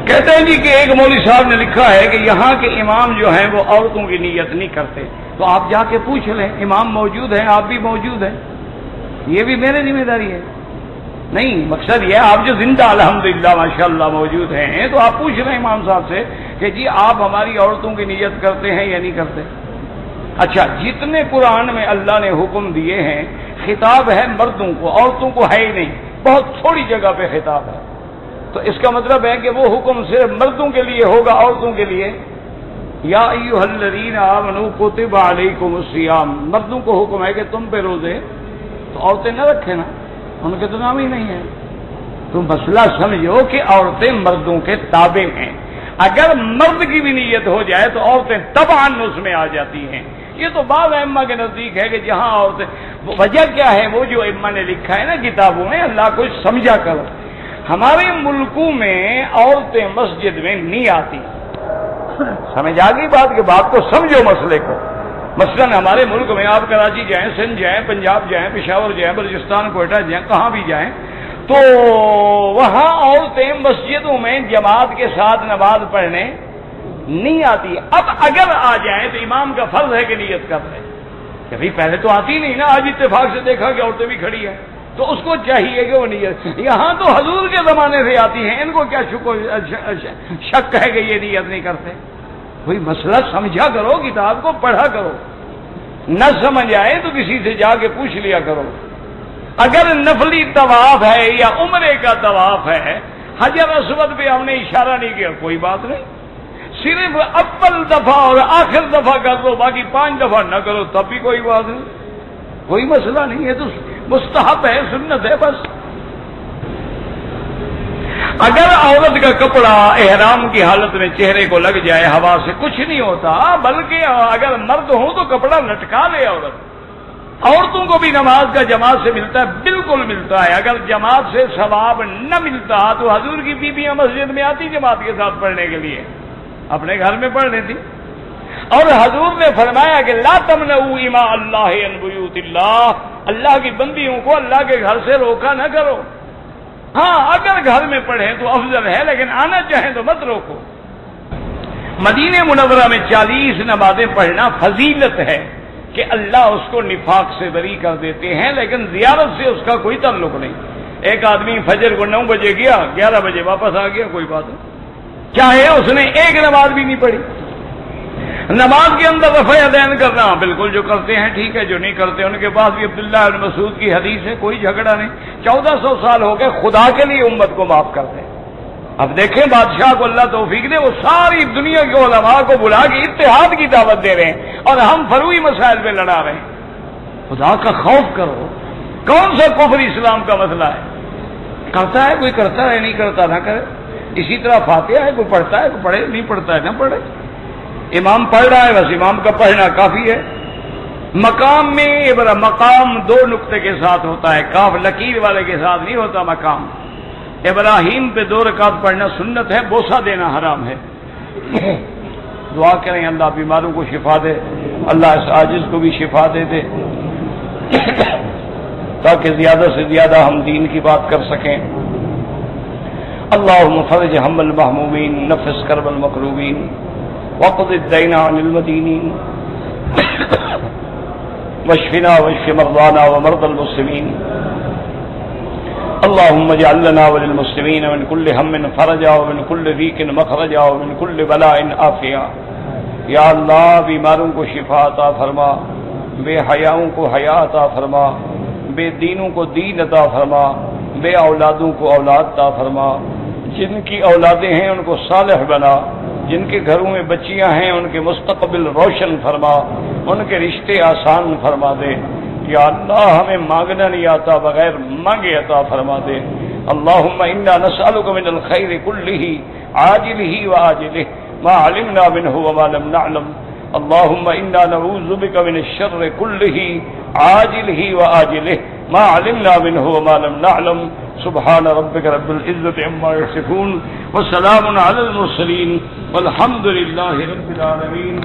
کہتے ہیں جی کہ ایک مولوی صاحب نے لکھا ہے کہ یہاں کے امام جو ہیں وہ عورتوں کی نیت نہیں کرتے، تو آپ جا کے پوچھ لیں، امام موجود ہیں، آپ بھی موجود ہیں، یہ بھی میری ذمہ داری ہے۔ نہیں، مقصد یہ آپ جو زندہ الحمدللہ ماشاءاللہ موجود ہیں تو آپ پوچھ لیں امام صاحب سے کہ جی آپ ہماری عورتوں کی نیت کرتے ہیں یا نہیں کرتے؟ اچھا، جتنے قرآن میں اللہ نے حکم دیے ہیں خطاب ہے مردوں کو، عورتوں کو ہے ہی نہیں، بہت تھوڑی جگہ پہ خطاب ہے، تو اس کا مطلب ہے کہ وہ حکم صرف مردوں کے لیے ہوگا، عورتوں کے لیے یا ایھا الذین آمنوا کتب علیکم الصیام، مردوں کو حکم ہے کہ تم پہ روزے، تو عورتیں نہ رکھیں نا، ان کے تو نام ہی نہیں ہے۔ تو مسئلہ سمجھو کہ عورتیں مردوں کے تابع ہیں، اگر مرد کی بھی نیت ہو جائے تو عورتیں طبعاً اس میں آ جاتی ہیں۔ یہ تو بعض ائمہ کے نزدیک ہے کہ جہاں عورتیں، وجہ کیا ہے؟ وہ جو ائمہ نے لکھا ہے نا کتابوں میں، اللہ کو سمجھا کرو۔ ہمارے ملکوں میں عورتیں مسجد میں نہیں آتی، سمجھ آ گئی بات؟ کہ بات کو سمجھو مسئلے کو۔ مثلاً ہمارے ملک میں آپ کراچی جائیں، سندھ جائیں، پنجاب جائیں، پشاور جائیں، بلوچستان، کوئٹہ جائیں، کہاں بھی جائیں تو وہاں عورتیں مسجدوں میں جماعت کے ساتھ نماز پڑھنے نہیں آتی۔ اب اگر آ جائیں تو امام کا فرض ہے کہ نیت کر لیں کہ بھائی پہلے تو آتی نہیں نا، آج اتفاق سے دیکھا کہ عورتیں بھی کھڑی ہیں، تو اس کو چاہیے کہ وہ نیت، یہاں تو حضور کے زمانے سے آتی ہیں، ان کو کیا شک ہے کہ یہ نیت نہیں کرتے؟ کوئی مسئلہ سمجھا کرو، کتاب کو پڑھا کرو، نہ سمجھ آئے تو کسی سے جا کے پوچھ لیا کرو۔ اگر نفلی طواف ہے یا عمرے کا طواف ہے، حجر اسود پہ ہم نے اشارہ نہیں کیا، کوئی بات نہیں، صرف اول دفعہ اور آخر دفعہ کر دو، باقی 5 دفعہ نہ کرو تب بھی کوئی بات نہیں، کوئی مسئلہ نہیں ہے، تو مستحب ہے، سنت ہے بس۔ اگر عورت کا کپڑا احرام کی حالت میں چہرے کو لگ جائے ہوا سے کچھ نہیں ہوتا، بلکہ اگر مرد ہوں تو کپڑا لٹکا لے عورت۔ عورتوں کو بھی نماز کا جماعت سے ملتا ہے، بالکل ملتا ہے، اگر جماعت سے ثواب نہ ملتا تو حضور کی بیویاں مسجد میں آتی جماعت کے ساتھ پڑھنے کے لیے، اپنے گھر میں پڑھ لیتی، اور حضور نے فرمایا کہ لا تمنعوا اماء اللہ عن بیوت اللہ، اللہ کی بندیوں کو اللہ کے گھر سے روکا نہ کرو۔ ہاں اگر گھر میں پڑھیں تو افضل ہے، لیکن آنا چاہیں تو مت روکو۔ مدینہ منورہ میں 40 نمازیں پڑھنا فضیلت ہے کہ اللہ اس کو نفاق سے بری کر دیتے ہیں، لیکن زیارت سے اس کا کوئی تعلق نہیں۔ ایک آدمی فجر کو 9 بجے گیا، 11 بجے واپس آ گیا، کوئی بات نہیں، چاہے اس نے ایک نماز بھی نہیں پڑھی. نماز کے اندر رفع یدین کرنا بالکل جو کرتے ہیں ٹھیک ہے، جو نہیں کرتے ان کے پاس بھی عبداللہ بن مسعود کی حدیث ہے، کوئی جھگڑا نہیں. 1400 سال ہو گئے، خدا کے لیے امت کو معاف کر دیں. اب دیکھیں بادشاہ کو اللہ توفیق دے، وہ ساری دنیا کے علماء کو بلا کے اتحاد کی دعوت دے رہے ہیں اور ہم فروئی مسائل پہ لڑا رہے ہیں. خدا کا خوف کرو. کون سا کفر اسلام کا مسئلہ ہے؟ کرتا ہے کوئی کرتا ہے، نہیں کرتا نہ کرے. اسی طرح فاتحہ ہے، کوئی پڑھتا ہے کوئی پڑھے، نہیں پڑھتا ہے نہ پڑھے. امام پڑھ رہا ہے، بس امام کا پڑھنا کافی ہے. مقام میں مقام دو نقطے کے ساتھ ہوتا ہے، کاف لکیر والے کے ساتھ نہیں ہوتا مقام. ابراہیم پہ 2 رکعت پڑھنا سنت ہے، بوسہ دینا حرام ہے. دعا کریں اللہ بیماروں کو شفا دے، اللہ اس عاجز کو بھی شفا دے دے تاکہ زیادہ سے زیادہ ہم دین کی بات کر سکیں. اللہم فرج ہم المحمومین، نفس کرب المکروبین، وقض الدین عن المدینین، واشفنا واشف مرضانا ومرضى المسلمین. اللهم اجعل لنا وللمسلمين من كل هم فرجا ومن كل ضيق مخرجا ومن كل بلاء عافيا. یا اللہ بیماروں کو شفا عطا فرما، بے حیاؤں کو حیا عطا فرما، بے دینوں کو دین عطا فرما، بے اولادوں کو اولاد عطا فرما. جن کی اولادیں ہیں ان کو صالح بنا، جن کے گھروں میں بچیاں ہیں ان کے مستقبل روشن فرما، ان کے رشتے آسان فرما دے. یا اللہ ہمیں مانگنا نہیں آتا، بغیر مانگے عطا فرما دے. اللہم انا نسألک من الخیر کلہ عاجلہ وآجلہ ما علمنا منہ وما لم نعلم. اللہم انا نعوذ بک من الشر کلہ عاجلہ وآجلہ ما علمنا منہ وما لم نعلم. سبحان ربک رب العزة عما یصفون وسلام علی المرسلین والحمد للہ رب العالمین.